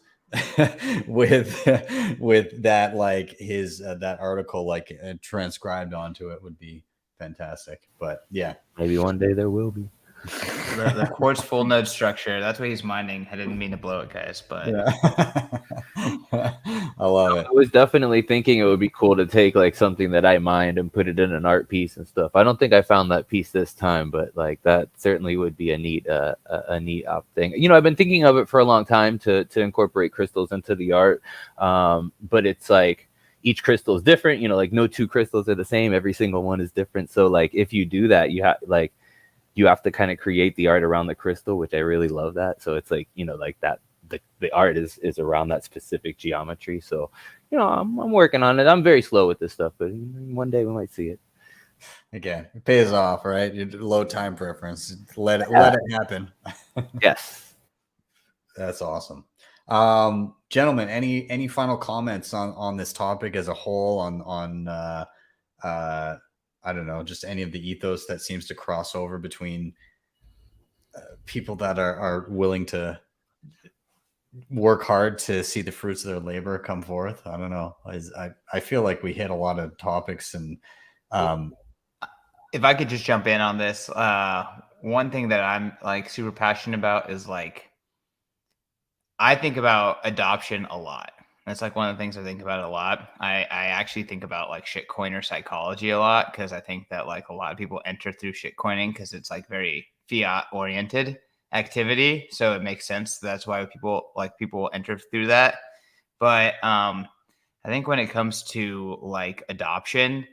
with that, like his that article like transcribed onto it, would be fantastic. But yeah, maybe one day there will be. The quartz full node structure. That's what he's mining. I didn't mean to blow it, guys, but yeah. I love it. I was definitely thinking it would be cool to take like something that I mined and put it in an art piece and stuff. I don't think I found that piece this time, but like that certainly would be a neat thing. I've been thinking of it for a long time to incorporate crystals into the art, but it's like each crystal is different. Like no two crystals are the same. Every single one is different. So like if you do that, you have to kind of create the art around the crystal, which I really love that. So it's like, like that, the art is around that specific geometry. So, I'm working on it. I'm very slow with this stuff, but one day we might see it. Again, it pays off, right? Low time preference. Let it happen. Yes. That's awesome. Gentlemen, any final comments on this topic as a whole, on I don't know, just any of the ethos that seems to cross over between people that are willing to work hard to see the fruits of their labor come forth? I don't know. I feel like we hit a lot of topics, and if I could just jump in on this, one thing that I'm like super passionate about is like, I think about adoption a lot. That's like one of the things I think about a lot. I actually think about like shitcoiner psychology a lot, because I think that like a lot of people enter through shitcoining because it's like very fiat oriented activity. So it makes sense. That's why people enter through that. But I think when it comes to like adoption,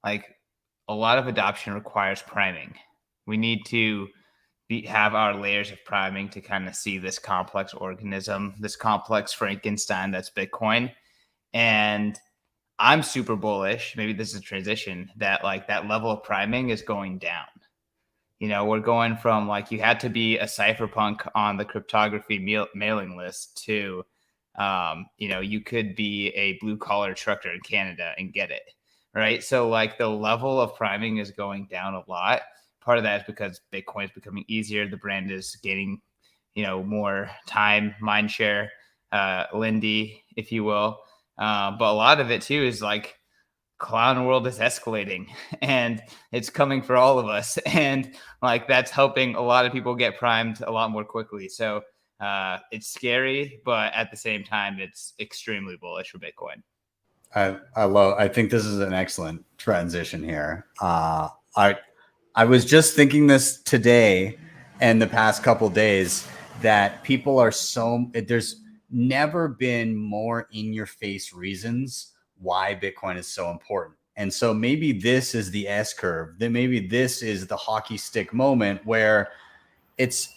like a lot of adoption requires priming. We need to have our layers of priming to kind of see this complex organism, this complex Frankenstein that's Bitcoin. And I'm super bullish. Maybe this is a transition that like that level of priming is going down. You know, we're going from like you had to be a cypherpunk on the cryptography mailing list to, you know, you could be a blue collar trucker in Canada and get it. Right. So like the level of priming is going down a lot. Part of that is because Bitcoin is becoming easier. The brand is gaining, you know, more time, mind share, Lindy, if you will. But a lot of it too is like clown world is escalating and it's coming for all of us. And like that's helping a lot of people get primed a lot more quickly. So it's scary, but at the same time, it's extremely bullish for Bitcoin. I think this is an excellent transition here. I was just thinking this today and the past couple days that people are there's never been more in your face reasons why Bitcoin is so important. And so maybe this is the S curve. Then maybe this is the hockey stick moment where it's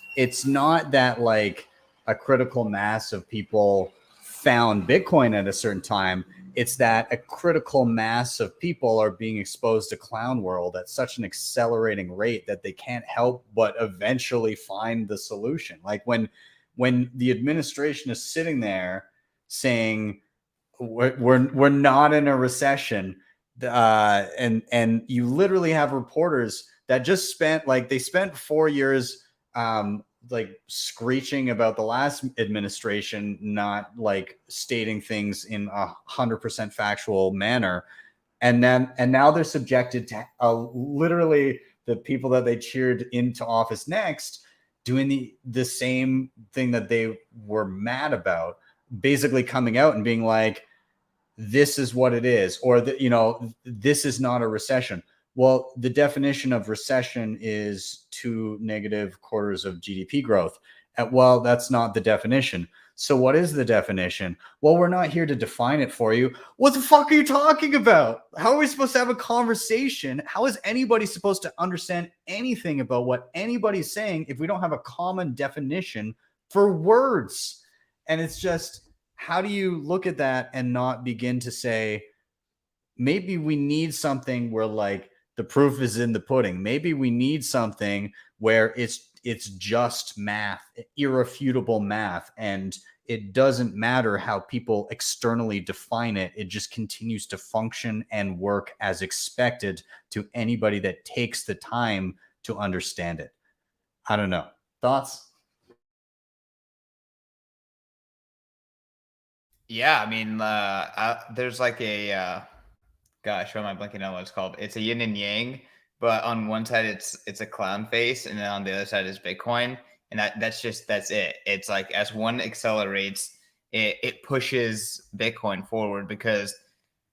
not that like a critical mass of people found Bitcoin at a certain time. It's that a critical mass of people are being exposed to clown world at such an accelerating rate that they can't help but eventually find the solution. Like when the administration is sitting there saying we're not in a recession, and you literally have reporters that just spent 4 years like screeching about the last administration not like stating things in 100% factual manner, and now they're subjected to literally the people that they cheered into office next doing the same thing that they were mad about, basically coming out and being like, this is what it is, or this is not a recession. Well, the definition of recession is 2 negative quarters of GDP growth. Well, that's not the definition. So what is the definition? Well, we're not here to define it for you. What the fuck are you talking about? How are we supposed to have a conversation? How is anybody supposed to understand anything about what anybody's saying if we don't have a common definition for words? And it's just, how do you look at that and not begin to say, maybe we need something where like the proof is in the pudding. Maybe we need something where it's just math, irrefutable math, and it doesn't matter how people externally define it. It just continues to function and work as expected to anybody that takes the time to understand it. I don't know. Thoughts? Yeah, I mean, there's like a gosh, why am I blanking on what it's called? It's a yin and yang, but on one side it's a clown face, and then on the other side is Bitcoin, and that's it. It's like as one accelerates, it pushes Bitcoin forward because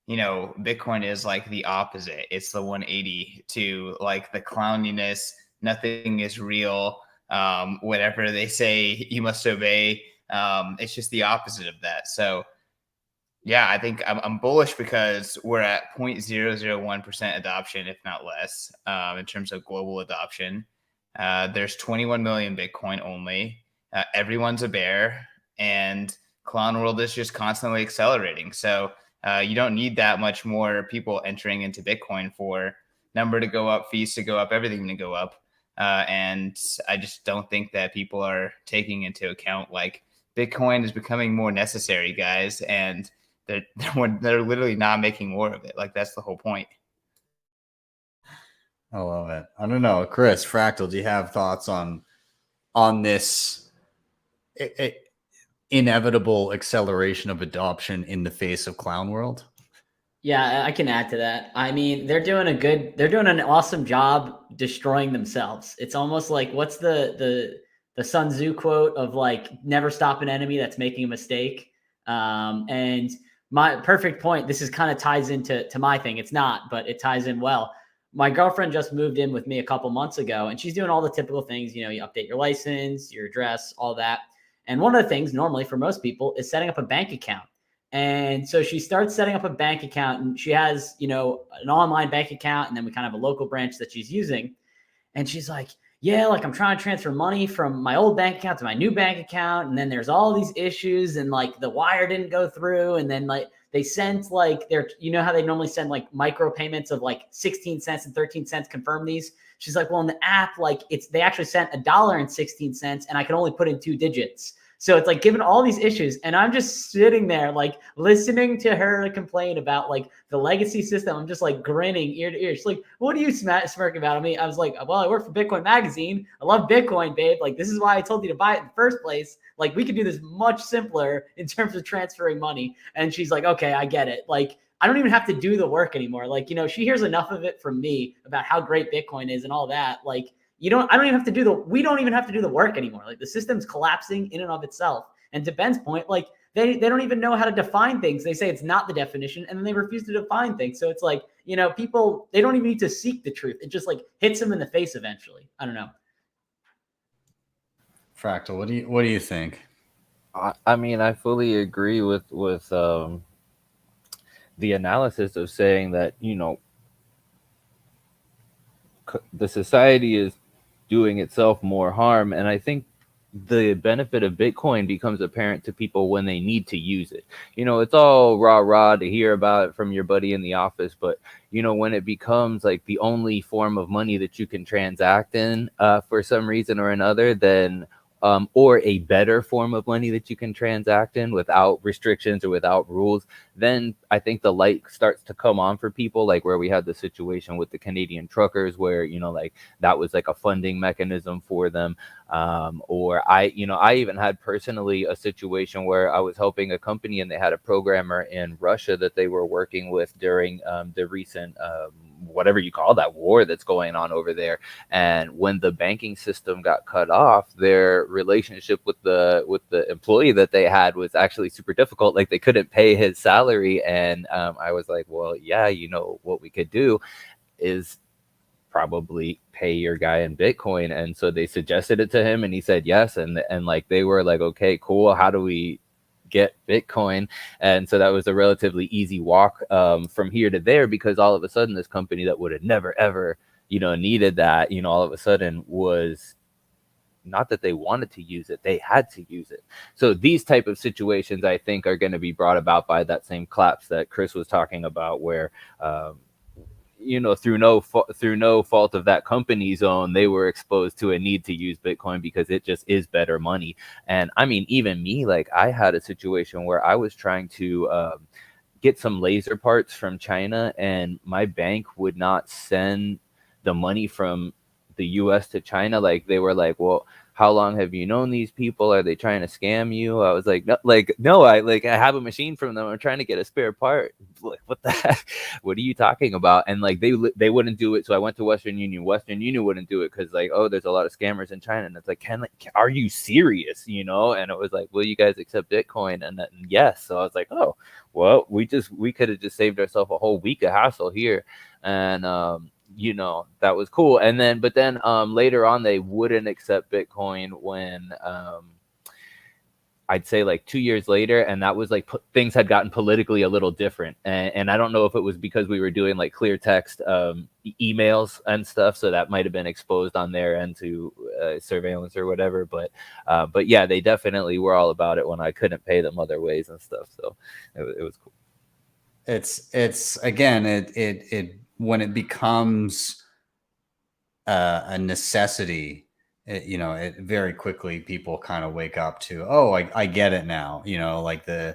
Bitcoin is like the opposite. It's the 180 to like the clowniness. Nothing is real. Whatever they say, you must obey. It's just the opposite of that. So yeah, I think I'm bullish because we're at 0.001% adoption, if not less, in terms of global adoption. There's 21 million Bitcoin only. Everyone's a bear, and clown world is just constantly accelerating. So you don't need that much more people entering into Bitcoin for number to go up, fees to go up, everything to go up. And I just don't think that people are taking into account like Bitcoin is becoming more necessary, guys, and they're literally not making more of it. Like that's the whole point. I love it. I don't know, Chris, Fractal, do you have thoughts on this inevitable acceleration of adoption in the face of clown world? Yeah, I can add to that. I mean, they're doing an awesome job destroying themselves. It's almost like, what's the Sun Tzu quote of like, never stop an enemy that's making a mistake. And my perfect point, this is kind of ties into my thing. It's not, but it ties in well. My girlfriend just moved in with me a couple months ago, and she's doing all the typical things. You update your license, your address, all that. And one of the things normally for most people is setting up a bank account. And so she starts setting up a bank account, and she has, an online bank account, and then we kind of have a local branch that she's using. And she's like, yeah, like I'm trying to transfer money from my old bank account to my new bank account. And then there's all these issues and like the wire didn't go through. And then like they sent like you know how they normally send like micro payments of like 16 cents and 13 cents, confirm these. She's like, well, in the app, like they actually sent $1.16 and I can only put in 2 digits. So it's like given all these issues, and I'm just sitting there like listening to her complain about like the legacy system. I'm just like grinning ear to ear. She's like, "What are you smirking about?" I was like, "Well, I work for Bitcoin Magazine. I love Bitcoin, babe. Like this is why I told you to buy it in the first place. Like we could do this much simpler in terms of transferring money." And she's like, "Okay, I get it. Like I don't even have to do the work anymore. Like, you know, she hears enough of it from me about how great Bitcoin is and all that. Like, I don't even have to we don't even have to do the work anymore. Like the system's collapsing in and of itself." And to Ben's point, like they don't even know how to define things. They say it's not the definition and then they refuse to define things. So it's like, you know, people, they don't even need to seek the truth. It just like hits them in the face eventually. I don't know. Fractal, what do you think? I mean, I fully agree with the analysis of saying that, you know, the society is doing itself more harm. And I think the benefit of Bitcoin becomes apparent to people when they need to use it. You know, it's all rah to hear about it from your buddy in the office, but you know, when it becomes like the only form of money that you can transact in for some reason or another, then or a better form of money that you can transact in without restrictions or without rules, then I think the light starts to come on for people, like where we had the situation with the Canadian truckers where, you know, like that was like a funding mechanism for them. Or I even had personally a situation where I was helping a company and they had a programmer in Russia that they were working with during the recent whatever you call that war that's going on over there. And when the banking system got cut off, their relationship with the employee that they had was actually super difficult. Like they couldn't pay his salary. And I was like, well, yeah, you know, what we could do is probably pay your guy in Bitcoin. And so they suggested it to him and he said yes. And like they were like, okay, cool. How do we get Bitcoin? And so that was a relatively easy walk from here to there, because all of a sudden this company that would have never ever, you know, needed that, you know, all of a sudden was not that they wanted to use it, they had to use it. So these type of situations I think are going to be brought about by that same collapse that Chris was talking about, where you know, through no fault of that company's own, they were exposed to a need to use Bitcoin because it just is better money. And I mean, even me, like I had a situation where I was trying to get some laser parts from China and my bank would not send the money from the US to China. Like they were like, well, how long have you known these people? Are they trying to scam you? I was like, no, I have a machine from them. I'm trying to get a spare part. Like, what the heck? What are you talking about? And like, they wouldn't do it. So I went to Western Union. Western Union wouldn't do it because like, oh, there's a lot of scammers in China. And it's like, are you serious? You know? And it was like, will you guys accept Bitcoin? And yes. So I was like, oh, well, we could have just saved ourselves a whole week of hassle here. And, you know, that was cool. And then, but then later on, they wouldn't accept Bitcoin when I'd say like 2 years later. And that was like things had gotten politically a little different. And I don't know if it was because we were doing like clear text emails and stuff. So that might have been exposed on their end to surveillance or whatever. But yeah, they definitely were all about it when I couldn't pay them other ways and stuff. So it was cool. It's again, it when it becomes a necessity, you know, it very quickly people kind of wake up to, oh, I get it now. You know, like the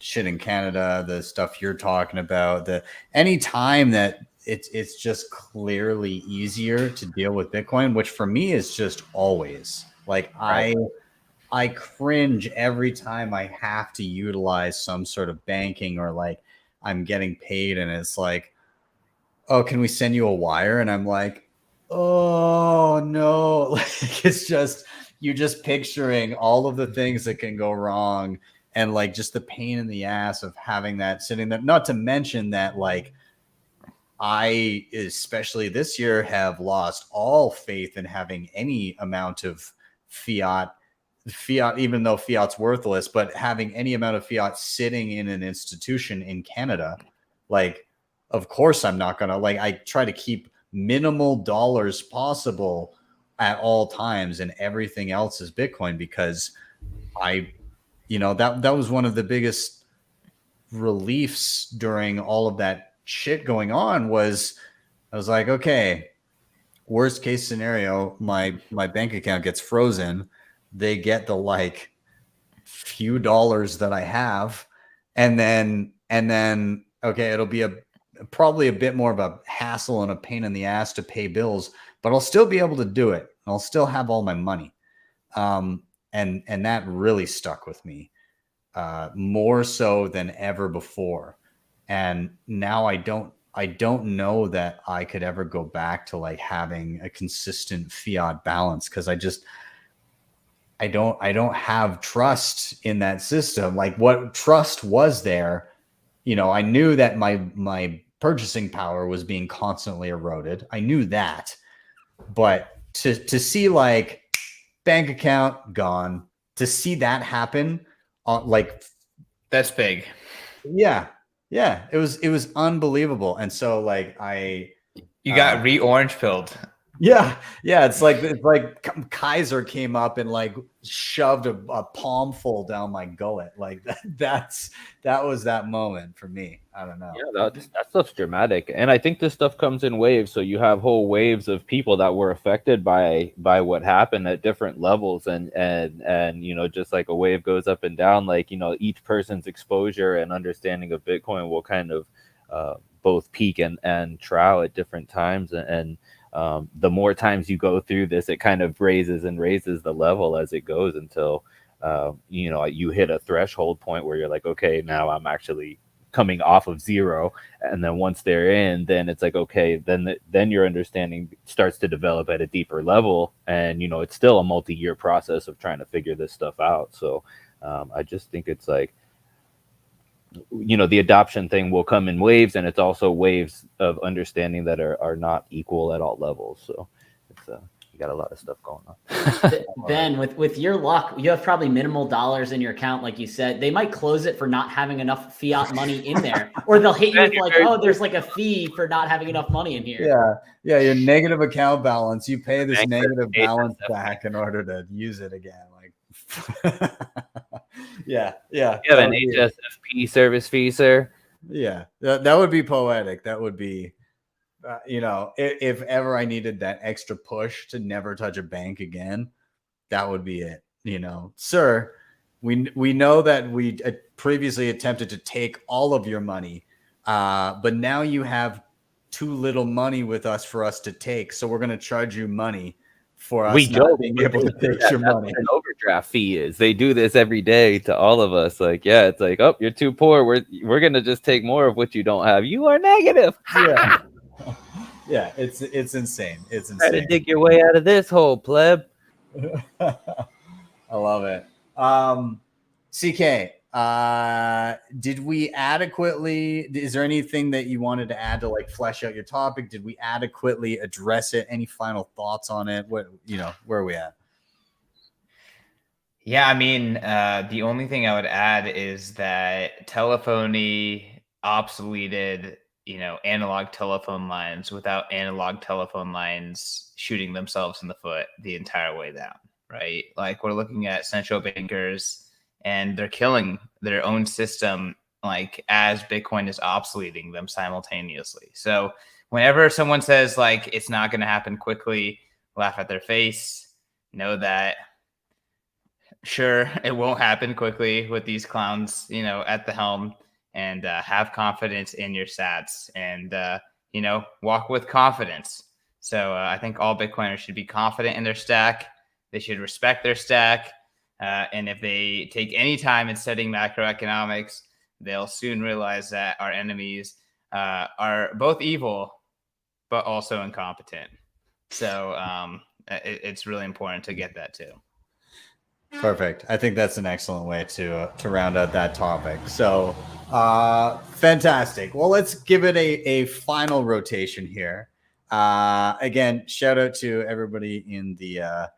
shit in Canada, the stuff you're talking about, any time that it's just clearly easier to deal with Bitcoin, which for me is just always like right. I cringe every time I have to utilize some sort of banking or like I'm getting paid and it's like, oh, can we send you a wire? And I'm like, oh no. Like it's just, you're just picturing all of the things that can go wrong and like just the pain in the ass of having that sitting there. Not to mention that like I, especially this year, have lost all faith in having any amount of fiat, even though fiat's worthless, but having any amount of fiat sitting in an institution in Canada, like, of course I'm not gonna, like, I try to keep minimal dollars possible at all times, and everything else is Bitcoin, because that was one of the biggest reliefs during all of that shit going on. Was I was like, okay, worst case scenario, my bank account gets frozen. They get the like few dollars that I have, and then okay, it'll be probably a bit more of a hassle and a pain in the ass to pay bills, but I'll still be able to do it. I'll still have all my money. And that really stuck with me, more so than ever before. And now I don't know that I could ever go back to like having a consistent fiat balance, because I don't have trust in that system. Like, what trust was there? I knew that my purchasing power was being constantly eroded. I knew that, but to see like bank account gone, to see that happen, like, That's big. yeah, it was unbelievable. And so like You got re-orange pilled. yeah, it's like Kaiser came up and like shoved a palm full down my gullet. Like that was that moment for me. I don't know. Yeah, that stuff's dramatic, and I think this stuff comes in waves. So you have whole waves of people that were affected by what happened at different levels, and just like a wave goes up and down. Like each person's exposure and understanding of Bitcoin will kind of both peak and trough at different times, and the more times you go through this, it kind of raises the level as it goes until you hit a threshold point where you're like, okay, now I'm actually coming off of zero. And then once they're in, then it's like, okay, then your understanding starts to develop at a deeper level. And it's still a multi-year process of trying to figure this stuff out. So I just think it's like, the adoption thing will come in waves, and it's also waves of understanding that are not equal at all levels. So it's you got a lot of stuff going on. Ben, with your luck, you have probably minimal dollars in your account, like you said. They might close it for not having enough fiat money in there, or they'll hit you with like, oh, there's like a fee for not having enough money in here. Yeah, your negative account balance, you pay this negative balance back in order to use it again. Like yeah. You have an HSFP service fee, sir? Yeah, that would be poetic. That would be, if ever I needed that extra push to never touch a bank again, that would be it. Sir, we know that we previously attempted to take all of your money, but now you have too little money with us for us to take, so we're going to charge you money for us not being able to take your money. An overdraft fee is. They do this every day to all of us. Like, yeah, it's like, oh, you're too poor. We're gonna just take more of what you don't have. You are negative. Yeah, yeah. It's insane. It's insane. Try to dig your way out of this hole, pleb. I love it. CK, did we adequately? Is there anything that you wanted to add to like flesh out your topic? Did we adequately address it? Any final thoughts on it? Where are we at? Yeah, I mean, the only thing I would add is that telephony obsoleted, analog telephone lines without analog telephone lines shooting themselves in the foot the entire way down, right? Like, we're looking at central bankers and they're killing their own system, like, as Bitcoin is obsoleting them simultaneously. So whenever someone says like it's not going to happen quickly, laugh at their face. Know that sure, it won't happen quickly with these clowns, at the helm, and have confidence in your sats, and walk with confidence. So I think all Bitcoiners should be confident in their stack. They should respect their stack. And if they take any time in studying macroeconomics, they'll soon realize that our enemies are both evil, but also incompetent. So it's really important to get that too. Perfect. I think that's an excellent way to round out that topic. So fantastic. Well, let's give it a final rotation here. Again, shout out to everybody in the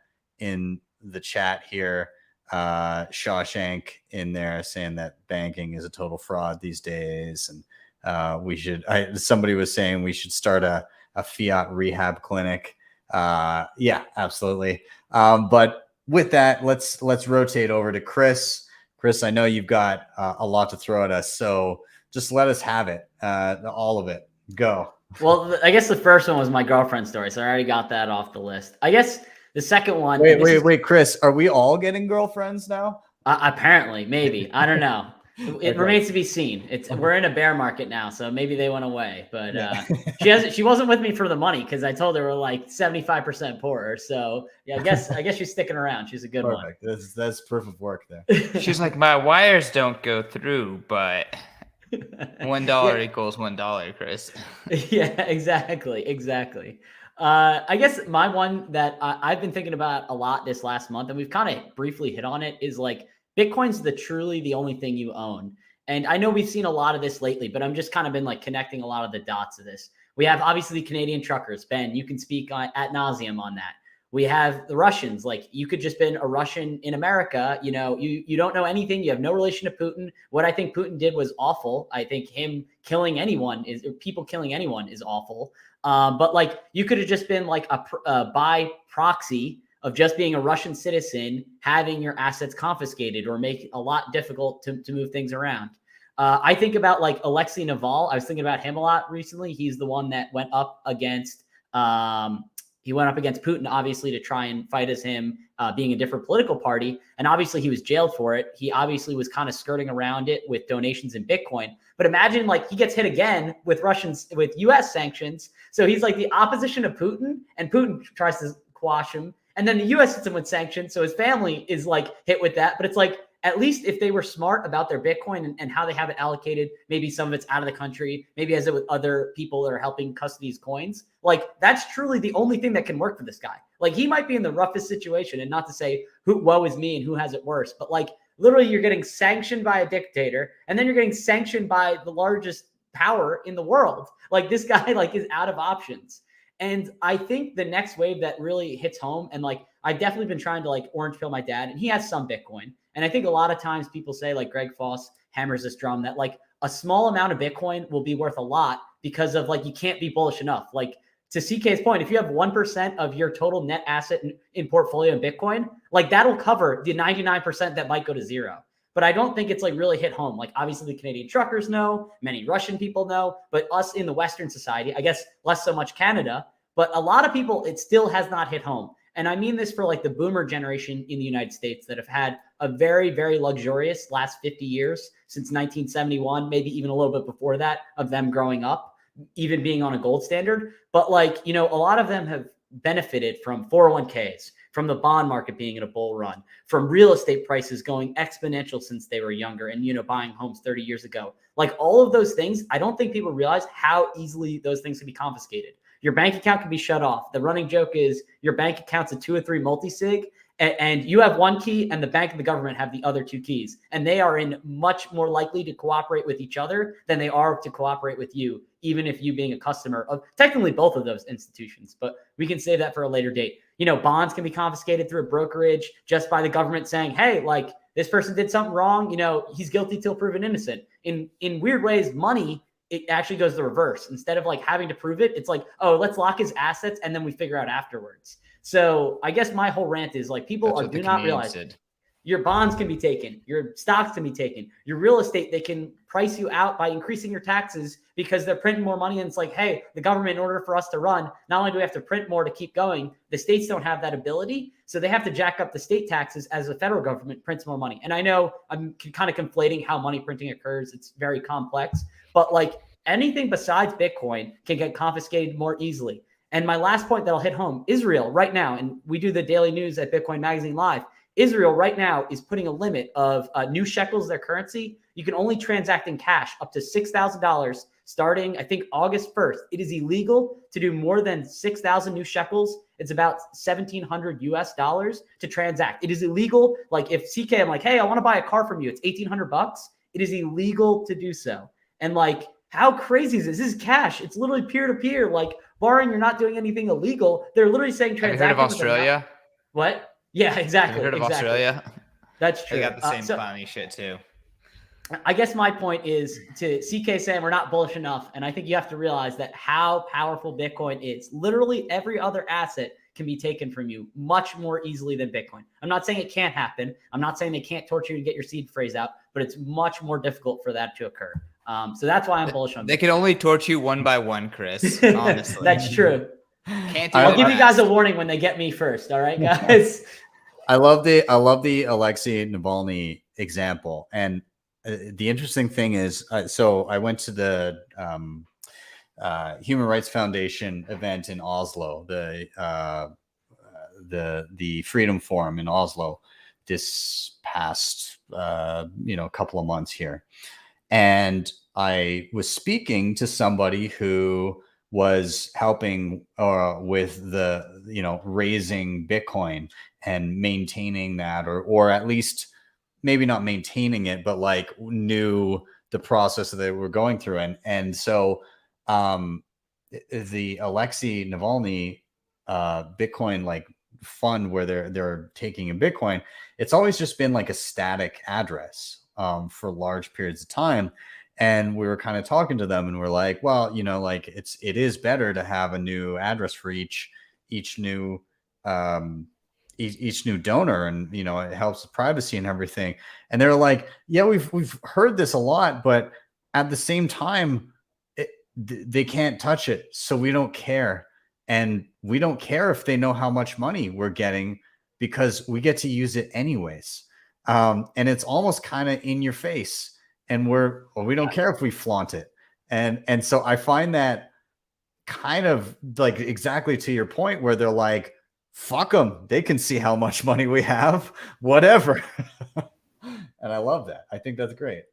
chat here. Shawshank in there saying that banking is a total fraud these days, and somebody was saying we should start a fiat rehab clinic. Yeah, absolutely. But with that, let's rotate over to Chris. Chris, I know you've got a lot to throw at us, so just let us have it, all of it. Go. Well, I guess the first one was my girlfriend story, so I already got that off the list. I guess the second one. Wait, Chris, are we all getting girlfriends now? Apparently, maybe. I don't know. It Okay. remains to be seen. We're in a bear market now, so maybe they went away. But Yeah. she wasn't with me for the money because I told her we're like 75% poorer. So yeah, I guess she's sticking around. She's a good Perfect. That's proof of work there. one. She's like, my wires don't go through, but $1 Yeah. equals $1, Chris. Yeah, exactly. I guess my one that I've been thinking about a lot this last month, and we've kind of briefly hit on it, is like Bitcoin's truly the only thing you own. And I know we've seen a lot of this lately, but I'm just kind of been like connecting a lot of the dots of this. We have obviously the Canadian truckers. Ben, you can speak ad nauseum on that. We have the Russians. Like, you could just been a Russian in America. You know, you don't know anything. You have no relation to Putin. What I think Putin did was awful. I think him killing anyone people killing anyone is awful. But like, you could have just been like a by proxy of just being a Russian citizen, having your assets confiscated or make it a lot difficult to move things around. I think about like Alexei Navalny. I was thinking about him a lot recently. He's the one that went up against Putin, obviously, to try and fight as him, being a different political party. And obviously he was jailed for it. He obviously was kind of skirting around it with donations in Bitcoin. But imagine like he gets hit again with US sanctions. So he's like the opposition of Putin, and Putin tries to quash him. And then the US hits him with sanctions. So his family is like hit with that. But it's like, at least if they were smart about their Bitcoin and how they have it allocated, maybe some of it's out of the country, maybe as it with other people that are helping custody these coins, like that's truly the only thing that can work for this guy. Like, he might be in the roughest situation, and not to say woe is me and who has it worse, but like literally you're getting sanctioned by a dictator, and then you're getting sanctioned by the largest power in the world. Like, this guy like is out of options. And I think the next wave that really hits home, and like I've definitely been trying to like orange pill my dad, and he has some Bitcoin. And I think a lot of times people say, like Greg Foss hammers this drum, that like a small amount of Bitcoin will be worth a lot because of like, you can't be bullish enough. Like, to CK's point, if you have 1% of your total net asset in portfolio in Bitcoin, like that'll cover the 99% that might go to zero. But I don't think it's like really hit home. Like, obviously the Canadian truckers know, many Russian people know, but us in the Western society, I guess less so much Canada, but a lot of people, it still has not hit home. And I mean this for like the boomer generation in the United States that have had a very, very luxurious last 50 years since 1971, maybe even a little bit before that, of them growing up, even being on a gold standard. But like, you know, a lot of them have benefited from 401ks, from the bond market being in a bull run, from real estate prices going exponential since they were younger and, you know, buying homes 30 years ago. Like, all of those things, I don't think people realize how easily those things can be confiscated. Your bank account can be shut off. The running joke is your bank account's a 2 or 3 multi-sig, and you have one key and the bank and the government have the other 2 keys. And they are in much more likely to cooperate with each other than they are to cooperate with you, even if you being a customer of technically both of those institutions. But we can save that for a later date. You know, bonds can be confiscated through a brokerage just by the government saying, hey, like, this person did something wrong. You know, he's guilty till proven innocent. In weird ways, money, it actually goes the reverse. Instead of like having to prove it, it's like, oh, let's lock his assets and then we figure out afterwards. So I guess my whole rant is like, people do not realize your bonds can be taken, your stocks can be taken, your real estate, they can price you out by increasing your taxes because they're printing more money. And it's like, hey, the government, in order for us to run, not only do we have to print more to keep going, the states don't have that ability. So they have to jack up the state taxes as the federal government prints more money. And I know I'm kind of conflating how money printing occurs. It's very complex, but like anything besides Bitcoin can get confiscated more easily. And my last point that'll hit home, Israel right now, and we do the daily news at Bitcoin Magazine Live, Israel right now is putting a limit of new shekels, their currency. You can only transact in cash up to $6,000 starting, I think, August 1st. It is illegal to do more than 6,000 new shekels. It's about $1,700 US to transact. It is illegal. Like, if CK, I'm like, hey, I want to buy a car from you, it's $1,800. It is illegal to do so. And like, how crazy is this? This is cash. It's literally peer-to-peer. Like, barring you're not doing anything illegal, they're literally saying transact. Have you heard of Australia? What? Yeah, exactly. Have you heard of Australia? That's true. They got the same funny shit too. I guess my point is to CK saying we're not bullish enough. And I think you have to realize that how powerful Bitcoin is. Literally every other asset can be taken from you much more easily than Bitcoin. I'm not saying it can't happen. I'm not saying they can't torture you to get your seed phrase out, but it's much more difficult for that to occur. So that's why I'm bullish on They Bitcoin. can only torture you one by one, Chris. Honestly. That's true. Can't do I'll give you guys fast. a warning when they get me first. All right, guys. I love the Alexei Navalny example. And the interesting thing is, so I went to the Human Rights Foundation event in Oslo, the Freedom Forum in Oslo, this past couple of months here, and I was speaking to somebody who was helping with the raising Bitcoin and maintaining that, or at least maybe not maintaining it, but like knew the process that they were going through. And so the Alexei Navalny Bitcoin like fund where they're taking in Bitcoin, it's always just been like a static address for large periods of time. And we were kind of talking to them and we're like, well, like it is better to have a new address for each new each new donor, and it helps with privacy and everything. And they're like, yeah, we've heard this a lot, but at the same time they can't touch it, so we don't care. And we don't care if they know how much money we're getting, because we get to use it anyways. And it's almost kind of in your face, and we don't care if we flaunt it. And so I find that kind of like exactly to your point, where they're like, fuck them, they can see how much money we have, whatever. And I love that. I think that's great.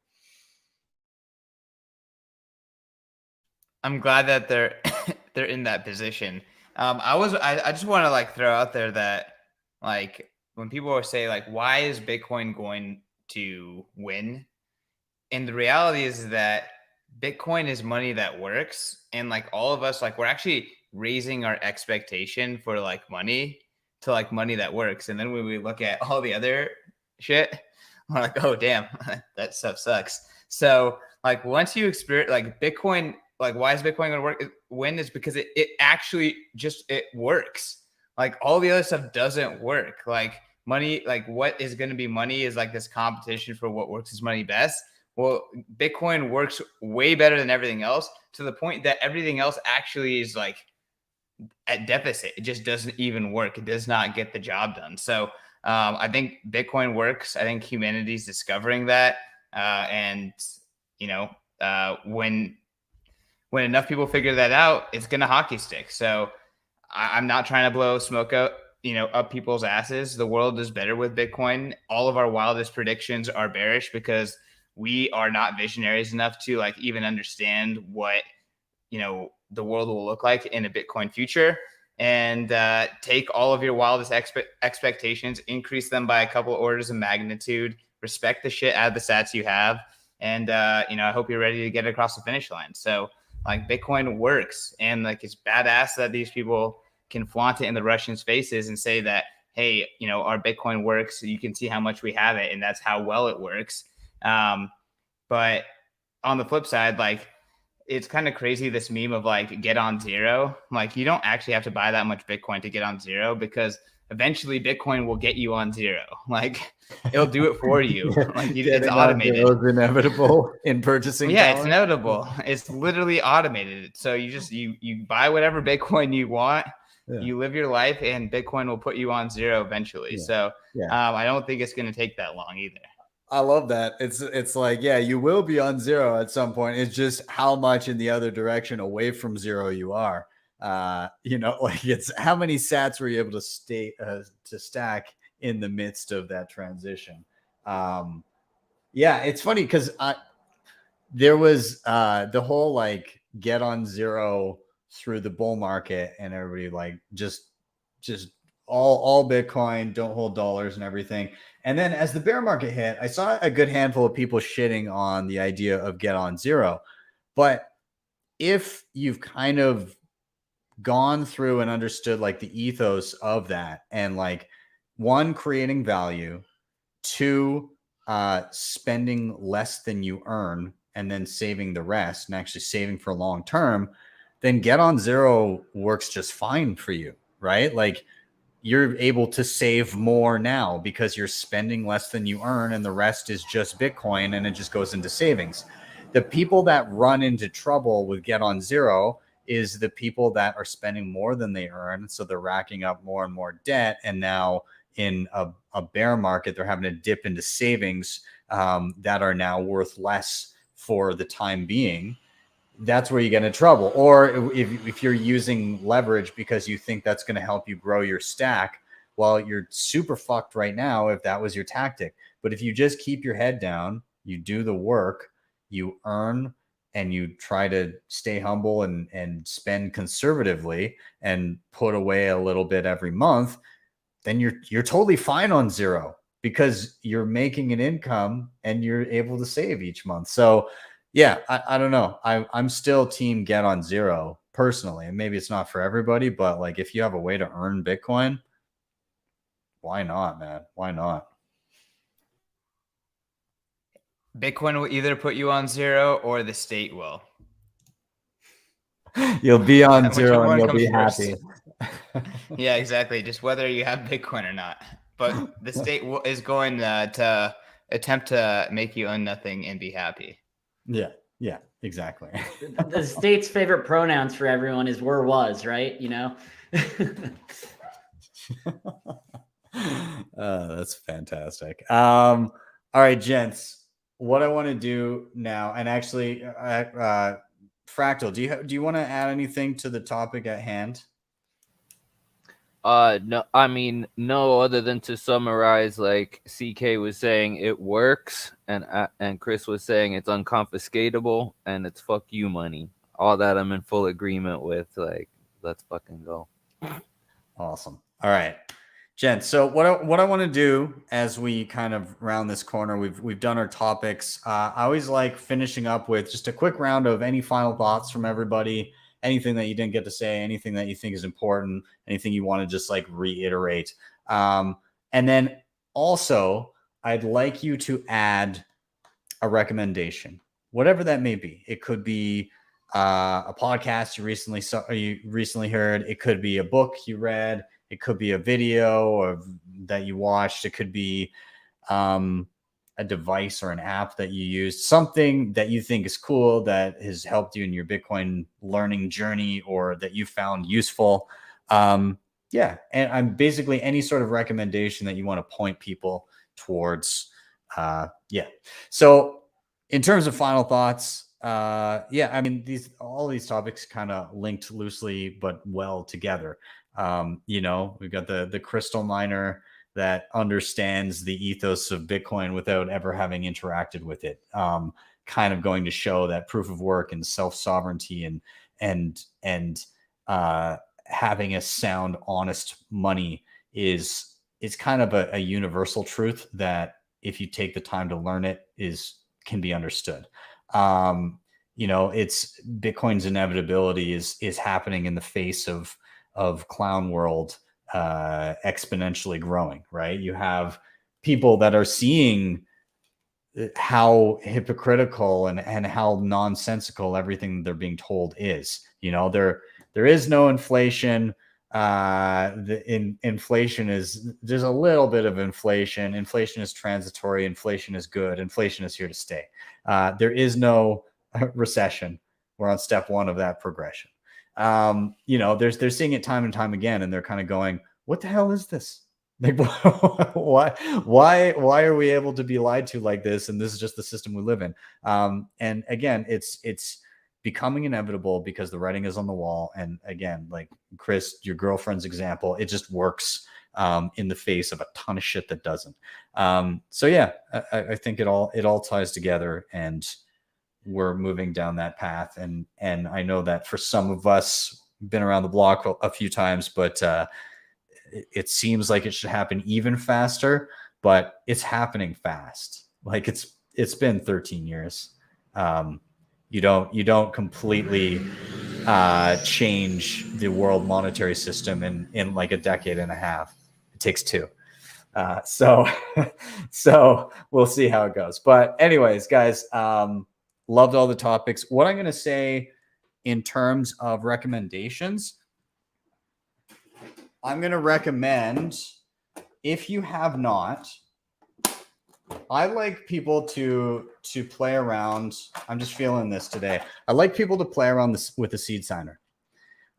I'm glad that they're in that position. I just want to like throw out there that like when people say like, why is Bitcoin going to win? And the reality is that Bitcoin is money that works. And like all of us, like we're actually raising our expectation for like money to like money that works. And then when we look at all the other shit, we're like, oh damn, that stuff sucks. So like once you experience like Bitcoin, like why is Bitcoin going to win is because it actually just, it works. Like all the other stuff doesn't work. Like money, like what is going to be money is like this competition for what works as money best. Well, Bitcoin works way better than everything else, to the point that everything else actually is like at deficit. It just doesn't even work. It does not get the job done. So I think Bitcoin works. I think humanity's discovering that. And when enough people figure that out, it's going to hockey stick. So I'm not trying to blow smoke up people's asses. The world is better with Bitcoin. All of our wildest predictions are bearish because we are not visionaries enough to like even understand what, the world will look like in a Bitcoin future. And take all of your wildest expectations, increase them by a couple of orders of magnitude, respect the shit out of the sats you have. And, I hope you're ready to get across the finish line. So like Bitcoin works, and like it's badass that these people can flaunt it in the Russians' faces and say that, hey, our Bitcoin works. So you can see how much we have it, and that's how well it works. But on the flip side, like it's kind of crazy, this meme of like get on zero. Like you don't actually have to buy that much Bitcoin to get on zero, because eventually Bitcoin will get you on zero. Like it'll do it for you. Like it's automated. It's inevitable in purchasing. Yeah, power. it's inevitable. It's literally automated. So you just you buy whatever Bitcoin you want. Yeah. You live your life, and Bitcoin will put you on zero eventually. Yeah. So I don't think it's going to take that long either. I love that. It's like, yeah, you will be on zero at some point. It's just how much in the other direction away from zero you are. Like it's how many sats were you able to stack in the midst of that transition. Yeah, it's funny because there was the whole like get on zero through the bull market, and everybody like just all Bitcoin, don't hold dollars and everything. And then as the bear market hit, I saw a good handful of people shitting on the idea of get on zero. But if you've kind of gone through and understood like the ethos of that, and like one, creating value, two, spending less than you earn and then saving the rest and actually saving for long term, then Get on Zero works just fine for you, right? Like you're able to save more now because you're spending less than you earn and the rest is just Bitcoin and it just goes into savings. The people that run into trouble with Get on Zero is the people that are spending more than they earn. So they're racking up more and more debt. And now in a bear market, they're having to dip into savings that are now worth less for the time being. That's where you get into trouble. Or if you're using leverage because you think that's going to help you grow your stack, well, you're super fucked right now if that was your tactic. But if you just keep your head down, you do the work, you earn, and you try to stay humble and spend conservatively and put away a little bit every month, then you're totally fine on zero because you're making an income and you're able to save each month. So yeah, I don't know. I'm still team Get on Zero personally, and maybe it's not for everybody, but like if you have a way to earn Bitcoin, why not, man? Why not? Bitcoin will either put you on zero or the state will. You'll be on Which zero one and you'll comes be first? happy. Yeah, exactly. Just whether you have Bitcoin or not. But the state is going to attempt to make you own nothing and be happy. Yeah, exactly. The state's favorite pronouns for everyone is were, was, right? You know? That's fantastic. All right, gents, what I want to do now, and actually, Fractal, do you want to add anything to the topic at hand? No, I mean, no, other than to summarize, like CK was saying, it works, and Chris was saying it's unconfiscatable and it's fuck you money. All that I'm in full agreement with. Like, let's fucking go. Awesome. All right, gents. So what I want to do as we kind of round this corner, we've done our topics. I always like finishing up with just a quick round of any final thoughts from everybody. Anything that you didn't get to say, anything that you think is important, anything you want to just like reiterate. And then also, I'd like you to add a recommendation, whatever that may be. It could be a podcast you recently heard. It could be a book you read. It could be a video that you watched. It could be a device or an app that you used, something that you think is cool that has helped you in your Bitcoin learning journey or that you found useful. Yeah. And I'm basically any sort of recommendation that you want to point people towards. Yeah. So in terms of final thoughts, yeah, I mean, all these topics kind of linked loosely, but well together. You know, we've got the crystal miner that understands the ethos of Bitcoin without ever having interacted with it. Kind of going to show that proof of work and self-sovereignty and having a sound, honest money is kind of a universal truth that if you take the time to learn it can be understood. You know, it's Bitcoin's inevitability is happening in the face of clown world exponentially growing, right? You have people that are seeing how hypocritical and how nonsensical everything they're being told is. You know, there is no inflation. Inflation there's a little bit of inflation. Inflation is transitory. Inflation is good. Inflation is here to stay. There is no recession. We're on step one of that progression. You know, they're seeing it time and time again, and they're kind of going, what the hell is this? Like, why are we able to be lied to like this? And this is just the system we live in. And again, it's becoming inevitable because the writing is on the wall. And again, like Chris, your girlfriend's example, it just works in the face of a ton of shit that doesn't. So yeah, I think it all ties together, and we're moving down that path. And I know that for some of us, been around the block a few times, but it seems like it should happen even faster, but it's happening fast. Like it's been 13 years. You don't completely change the world monetary system in like a decade and a half. It takes two. So so we'll see how it goes. But anyways, guys, loved all the topics. What I'm going to say in terms of recommendations, I'm going to recommend, if you have not, I like people to play around. I'm just feeling this today. I like people to play around with the seed signer.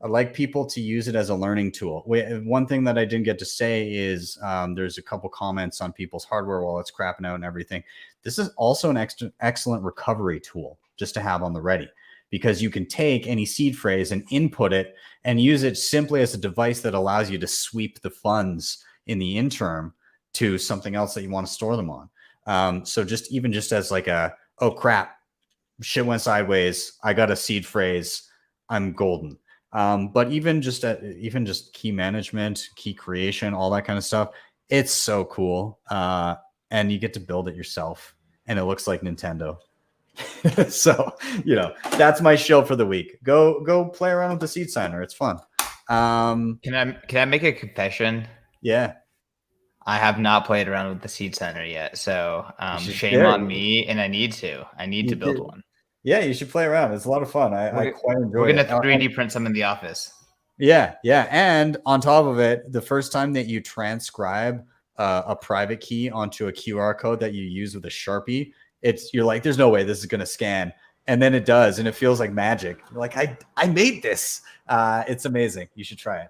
I like people to use it as a learning tool. One thing that I didn't get to say is there's a couple comments on people's hardware wallets crapping out and everything. This is also an excellent recovery tool just to have on the ready, because you can take any seed phrase and input it and use it simply as a device that allows you to sweep the funds in the interim to something else that you want to store them on. So just as like oh crap, shit went sideways, I got a seed phrase, I'm golden. But even just key management, key creation, all that kind of stuff, it's so cool. And you get to build it yourself, and it looks like Nintendo. So, that's my show for the week. Go play around with the seed signer. It's fun. Can I make a confession? Yeah. I have not played around with the seed signer yet. So shame on me, and I need to build one. Yeah, you should play around. It's a lot of fun. I quite enjoy it. We're going to 3D print some in the office. Yeah. And on top of it, the first time that you transcribe a private key onto a QR code that you use with a Sharpie, you're like, there's no way this is going to scan. And then it does, and it feels like magic. You're like, I made this. It's amazing. You should try it.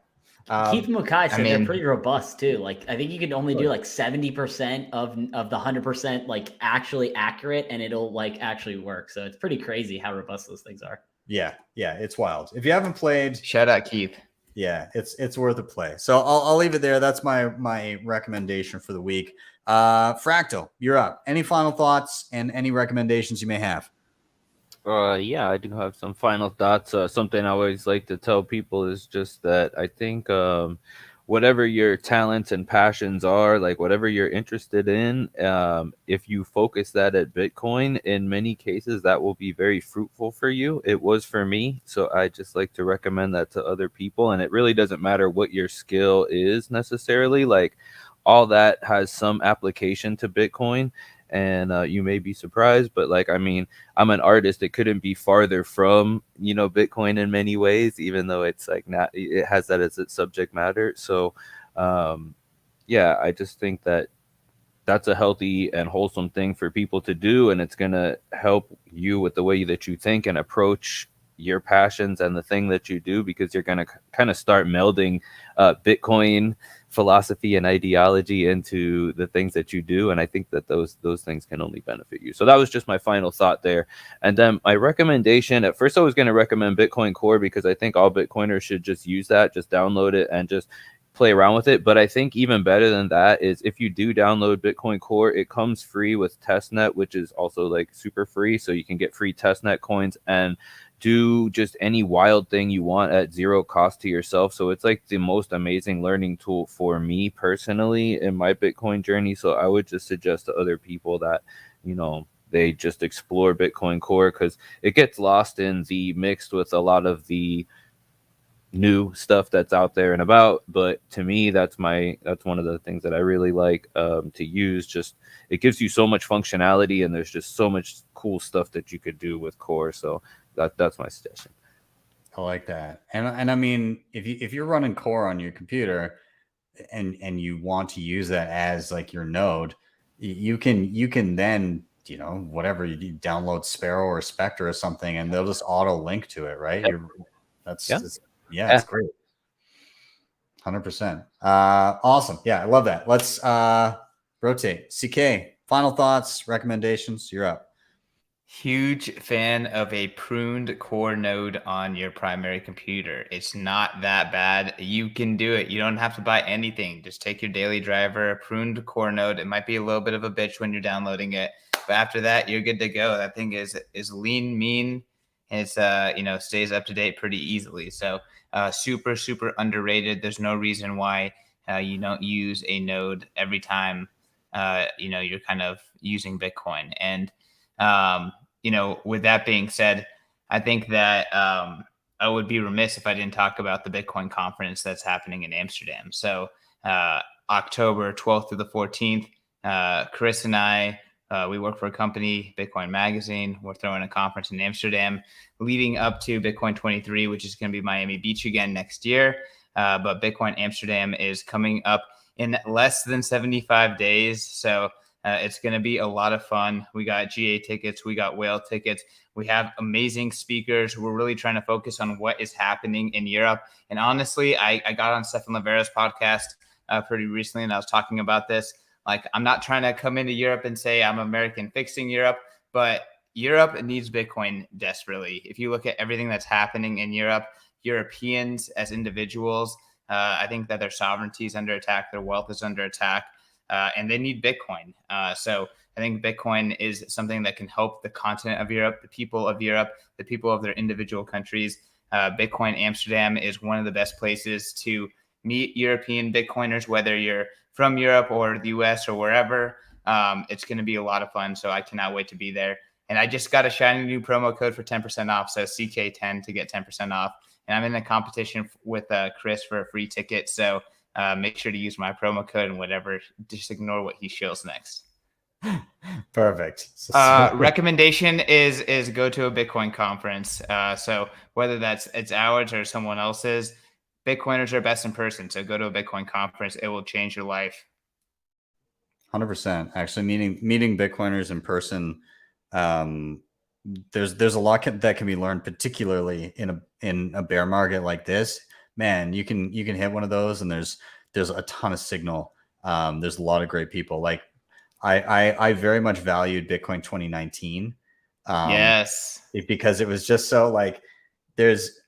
Keith Mukai said they're pretty robust too. Like, I think you can only do like 70% of the 100% like actually accurate, and it'll like actually work. So it's pretty crazy how robust those things are. Yeah, it's wild. If you haven't played, shout out Keith. Yeah, it's worth a play. So I'll leave it there. That's my recommendation for the week. Fractal, you're up. Any final thoughts and any recommendations you may have? Yeah, I do have some final thoughts. Something I always like to tell people is just that I think whatever your talents and passions are, like whatever you're interested in, if you focus that at Bitcoin, in many cases, that will be very fruitful for you. It was for me. So I just like to recommend that to other people. And it really doesn't matter what your skill is necessarily. Like, all that has some application to Bitcoin. And you may be surprised, but like, I mean, I'm an artist. It couldn't be farther from, Bitcoin in many ways, even though it's like not, it has that as its subject matter. So, yeah, I just think that that's a healthy and wholesome thing for people to do. And it's going to help you with the way that you think and approach your passions and the thing that you do, because you're going to kind of start melding Bitcoin philosophy and ideology into the things that you do. And I think that those things can only benefit you. So that was just my final thought there. And then my recommendation, at first I was going to recommend Bitcoin Core, because I think all Bitcoiners should just use that, just download it and just play around with it. But I think even better than that is, if you do download Bitcoin Core, it comes free with testnet, which is also like super free. So you can get free testnet coins and do just any wild thing you want at zero cost to yourself. So it's like the most amazing learning tool for me personally in my Bitcoin journey. So I would just suggest to other people that, they just explore Bitcoin Core, because it gets lost in the mixed with a lot of the new stuff that's out there and about. But to me, that's one of the things that I really like to use. Just, it gives you so much functionality, and there's just so much cool stuff that you could do with Core. So that's my suggestion. I like that. And I mean, if you're running Core on your computer and you want to use that as like your node, you can then, whatever, you download Sparrow or Spectre or something, and they'll just auto link to it, right? It's great. 100%. Awesome. Yeah, I love that. Let's rotate. CK, final thoughts, recommendations, you're up. Huge fan of a pruned core node on your primary computer. It's not that bad. You can do it. You don't have to buy anything. Just take your daily driver, a pruned core node. It might be a little bit of a bitch when you're downloading it, but after that, you're good to go. That thing is lean, mean, and it's stays up to date pretty easily. So super, super underrated. There's no reason why you don't use a node every time you're kind of using Bitcoin. And with that being said, I think that I would be remiss if I didn't talk about the Bitcoin conference that's happening in Amsterdam. So October 12th through the 14th. Chris and I, we work for a company, Bitcoin Magazine. We're throwing a conference in Amsterdam leading up to Bitcoin 23, which is going to be Miami Beach again next year. But Bitcoin Amsterdam is coming up in less than 75 days. So it's going to be a lot of fun. We got GA tickets. We got whale tickets. We have amazing speakers. We're really trying to focus on what is happening in Europe. And honestly, I got on Stefan Livera's podcast pretty recently, and I was talking about this. Like, I'm not trying to come into Europe and say I'm American fixing Europe, but Europe needs Bitcoin desperately. If you look at everything that's happening in Europe, Europeans as individuals, I think that their sovereignty is under attack, their wealth is under attack, and they need Bitcoin. So I think Bitcoin is something that can help the continent of Europe, the people of Europe, the people of their individual countries. Bitcoin Amsterdam is one of the best places to meet European Bitcoiners, whether you're from Europe or the US or wherever. It's going to be a lot of fun. So I cannot wait to be there. And I just got a shiny new promo code for 10% off. So CK10 to get 10% off. And I'm in a competition with Chris for a free ticket. So make sure to use my promo code and whatever. Just ignore what he shills next. Perfect. Recommendation is go to a Bitcoin conference. So whether it's ours or someone else's, Bitcoiners are best in person. So go to a Bitcoin conference. It will change your life. 100%. Actually, meeting Bitcoiners in person, there's a lot that can be learned, particularly in a bear market like this. Man, you can hit one of those, and there's a ton of signal. There's a lot of great people. Like I very much valued Bitcoin 2019. Yes, because it was just so like it's.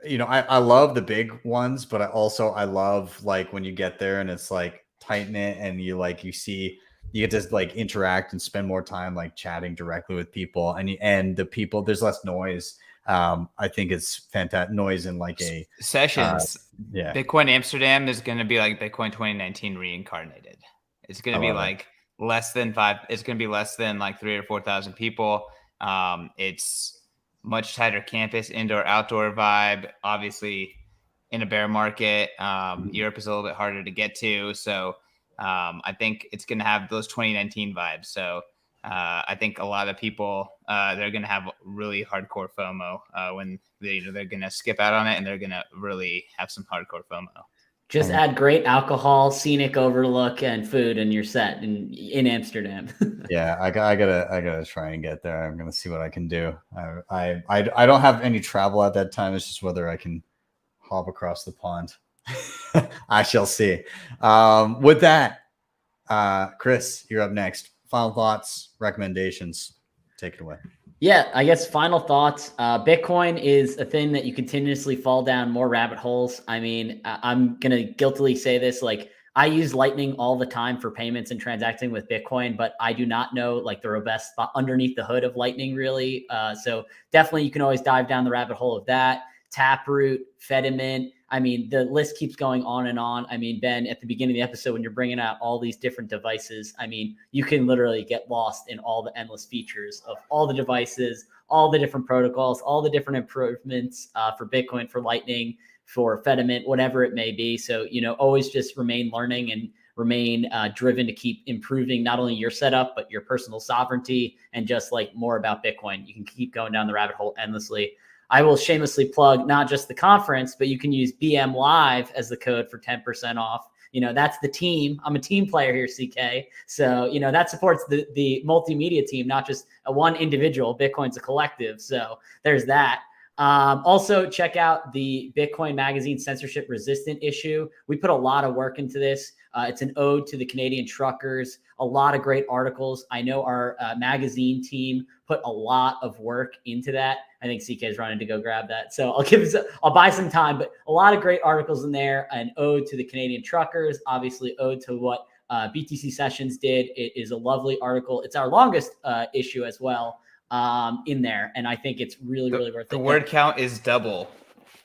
I love the big ones, but I love like when you get there and it's like tight knit and you get to like interact and spend more time like chatting directly with people and the people, there's less noise. I think it's fantastic noise in like a sessions. Yeah. Bitcoin Amsterdam is going to be like Bitcoin 2019 reincarnated. It's going to be like less than it's going to be less than like 3,000 or 4,000 people. It's much tighter campus, indoor, outdoor vibe. Obviously, in a bear market, Europe is a little bit harder to get to. So I think it's going to have those 2019 vibes. So I think a lot of people, they're going to have really hardcore FOMO when they're going to skip out on it, and they're going to really have some hardcore FOMO. Just add great alcohol, scenic overlook, and food, and you're set in Amsterdam. Yeah, I gotta try and get there. I'm gonna see what I can do. I don't have any travel at that time. It's just whether I can hop across the pond. I shall see. With that, Chris, you're up next. Final thoughts, recommendations. Take it away. Yeah, I guess final thoughts. Bitcoin is a thing that you continuously fall down more rabbit holes. I mean, I'm going to guiltily say this, like I use Lightning all the time for payments and transacting with Bitcoin, but I do not know like the robust underneath the hood of Lightning really. So definitely you can always dive down the rabbit hole of that. Taproot, Fedimint. I mean, the list keeps going on and on. I mean, Ben, at the beginning of the episode, when you're bringing out all these different devices, I mean, you can literally get lost in all the endless features of all the devices, all the different protocols, all the different improvements for Bitcoin, for Lightning, for Fedimint, whatever it may be. So, always just remain learning and remain driven to keep improving not only your setup, but your personal sovereignty and just like more about Bitcoin. You can keep going down the rabbit hole endlessly. I will shamelessly plug not just the conference, but you can use BM Live as the code for 10% off. That's the team. I'm a team player here, CK. So, that supports the multimedia team, not just a one individual. Bitcoin's a collective. So there's that. Also, check out the Bitcoin Magazine censorship resistant issue. We put a lot of work into this. It's an ode to the Canadian truckers, a lot of great articles. I know our magazine team put a lot of work into that. I think CK is running to go grab that. So I'll buy some time, but a lot of great articles in there. An ode to the Canadian truckers, obviously ode to what BTC Sessions did. It is a lovely article. It's our longest issue as well in there. And I think it's really worth it. The word count is double.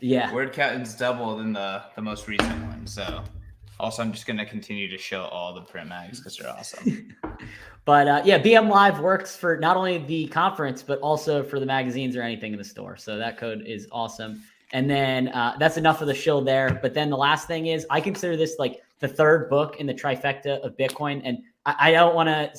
Yeah. Word count is double than the most recent one. So also, I'm just going to continue to show all the print mags because they're awesome. But BM Live works for not only the conference, but also for the magazines or anything in the store. So that code is awesome. And then that's enough of the shill there. But then the last thing is I consider this like the third book in the trifecta of Bitcoin. And I don't want to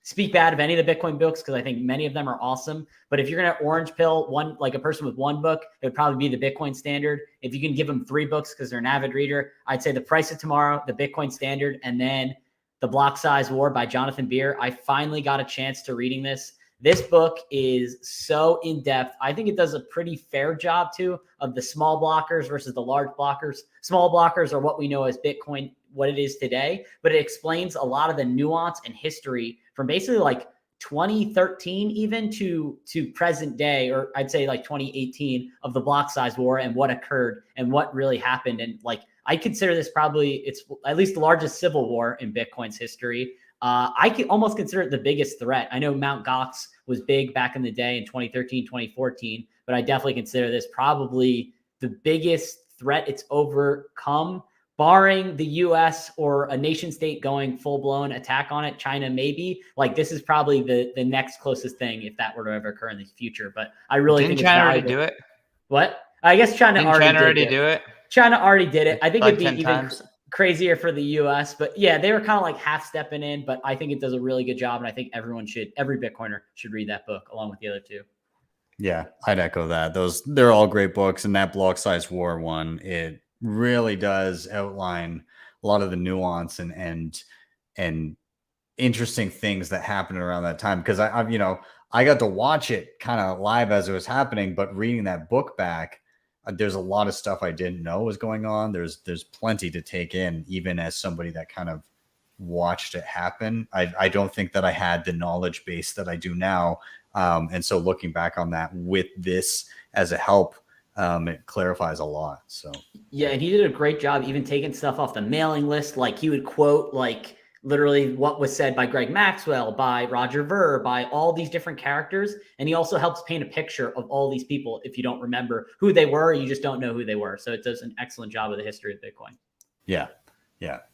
speak bad of any of the Bitcoin books because I think many of them are awesome. But if you're going to orange pill one, like a person with one book, it would probably be the Bitcoin Standard. If you can give them 3 books because they're an avid reader, I'd say The Price of Tomorrow, the Bitcoin Standard, and then The Block Size War by Jonathan Beer. I finally got a chance to reading this. This book is so in-depth. I think it does a pretty fair job too of the small blockers versus the large blockers. Small blockers are what we know as Bitcoin, what it is today, but it explains a lot of the nuance and history from basically like 2013 even to present day, or I'd say like 2018 of the block size war and what occurred and what really happened. And like, I consider this probably, it's at least the largest civil war in Bitcoin's history. I can almost consider it the biggest threat. I know Mt. Gox was big back in the day in 2013, 2014, but I definitely consider this probably the biggest threat it's overcome, barring the US or a nation state going full-blown attack on it. China, maybe. Like, this is probably the next closest thing if that were to ever occur in the future. But I really think China it's already valuable. do it? What? I guess China already do it. China already did it. I think Like it'd be 10 even times? crazier for the US, but yeah, they were kind of like half stepping in, but I think it does a really good job. And I think every Bitcoiner should read that book along with the other 2. Yeah, I'd echo that. They're all great books. And that block size war one, it really does outline a lot of the nuance and interesting things that happened around that time. Because I got to watch it kind of live as it was happening, but reading that book back, there's a lot of stuff I didn't know was going on. There's plenty to take in, even as somebody that kind of watched it happen. I don't think that I had the knowledge base that I do now. And so looking back on that with this as a help, it clarifies a lot. So yeah, and he did a great job even taking stuff off the mailing list. Like, he would quote like literally what was said by Greg Maxwell, by Roger Ver, by all these different characters. And he also helps paint a picture of all these people if you don't remember who they were, or you just don't know who they were. So it does an excellent job of the history of Bitcoin. Yeah,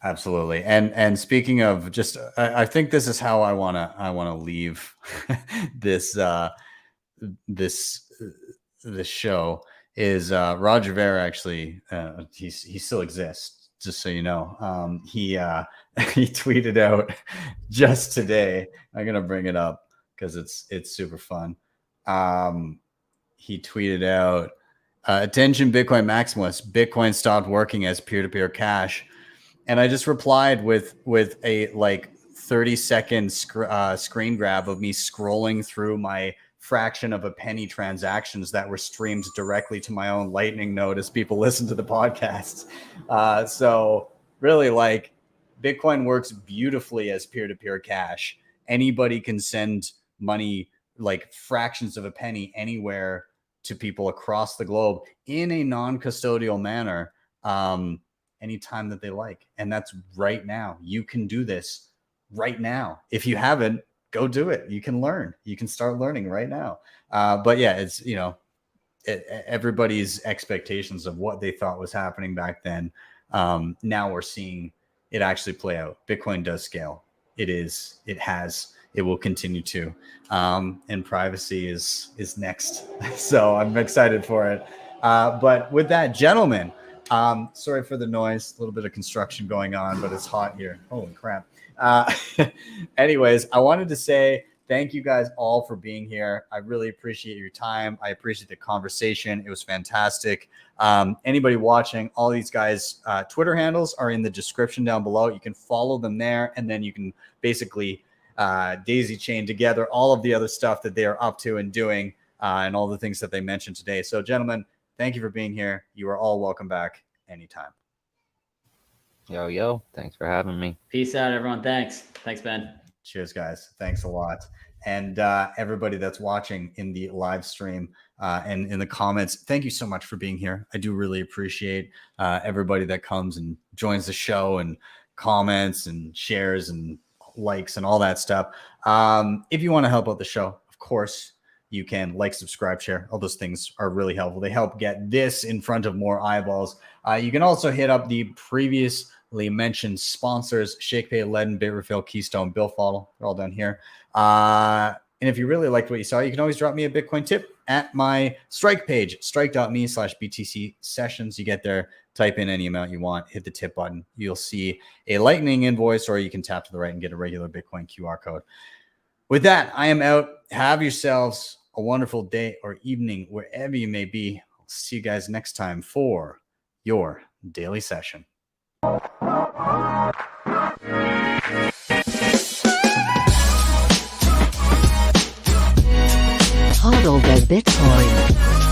absolutely. And speaking of just, I think this is how I want to leave this show is Roger Ver actually, he still exists, just so you know. He tweeted out just today. I'm gonna bring it up because it's super fun. He tweeted out, attention Bitcoin maximalists, Bitcoin stopped working as peer-to-peer cash. And I just replied with a like 30-second screen grab of me scrolling through my fraction of a penny transactions that were streamed directly to my own Lightning node as people listen to the podcasts. So really, like, Bitcoin works beautifully as peer-to-peer cash. Anybody can send money, like fractions of a penny, anywhere to people across the globe in a non-custodial manner. Anytime that they like. And that's right now. You can do this right now. If you haven't, go do it. You can learn. You can start learning right now. But yeah, it's, everybody's expectations of what they thought was happening back then. Now we're seeing it actually play out. Bitcoin does scale. It will continue to. And privacy is next. So I'm excited for it. But with that, gentlemen, sorry for the noise, a little bit of construction going on, but it's hot here. Holy crap. Anyways, I wanted to say thank you guys all for being here. I really appreciate your time. I appreciate the conversation. It was fantastic. Anybody watching, all these guys' Twitter handles are in the description down below. You can follow them there, and then you can basically daisy chain together all of the other stuff that they are up to and doing, and all the things that they mentioned today. So, gentlemen, thank you for being here. You are all welcome back anytime. Yo, thanks for having me. Peace out, everyone. Thanks, Ben. Cheers, guys. Thanks a lot. And everybody that's watching in the live stream and in the comments, thank you so much for being here. I do really appreciate everybody that comes and joins the show and comments and shares and likes and all that stuff. If you want to help out the show, of course, you can like, subscribe, share. All those things are really helpful. They help get this in front of more eyeballs. You can also hit up the previously mentioned sponsors: Shakepay, LEDN, Bitrefill, Keystone, BillFodl. They're all down here. And if you really liked what you saw, you can always drop me a Bitcoin tip at my Strike page, strike.me/BTC sessions. You get there, type in any amount you want, hit the tip button. You'll see a Lightning invoice, or you can tap to the right and get a regular Bitcoin QR code. With that, I am out. Have yourselves a wonderful day or evening, wherever you may be. I'll see you guys next time for your daily session. Hodl the Bitcoin.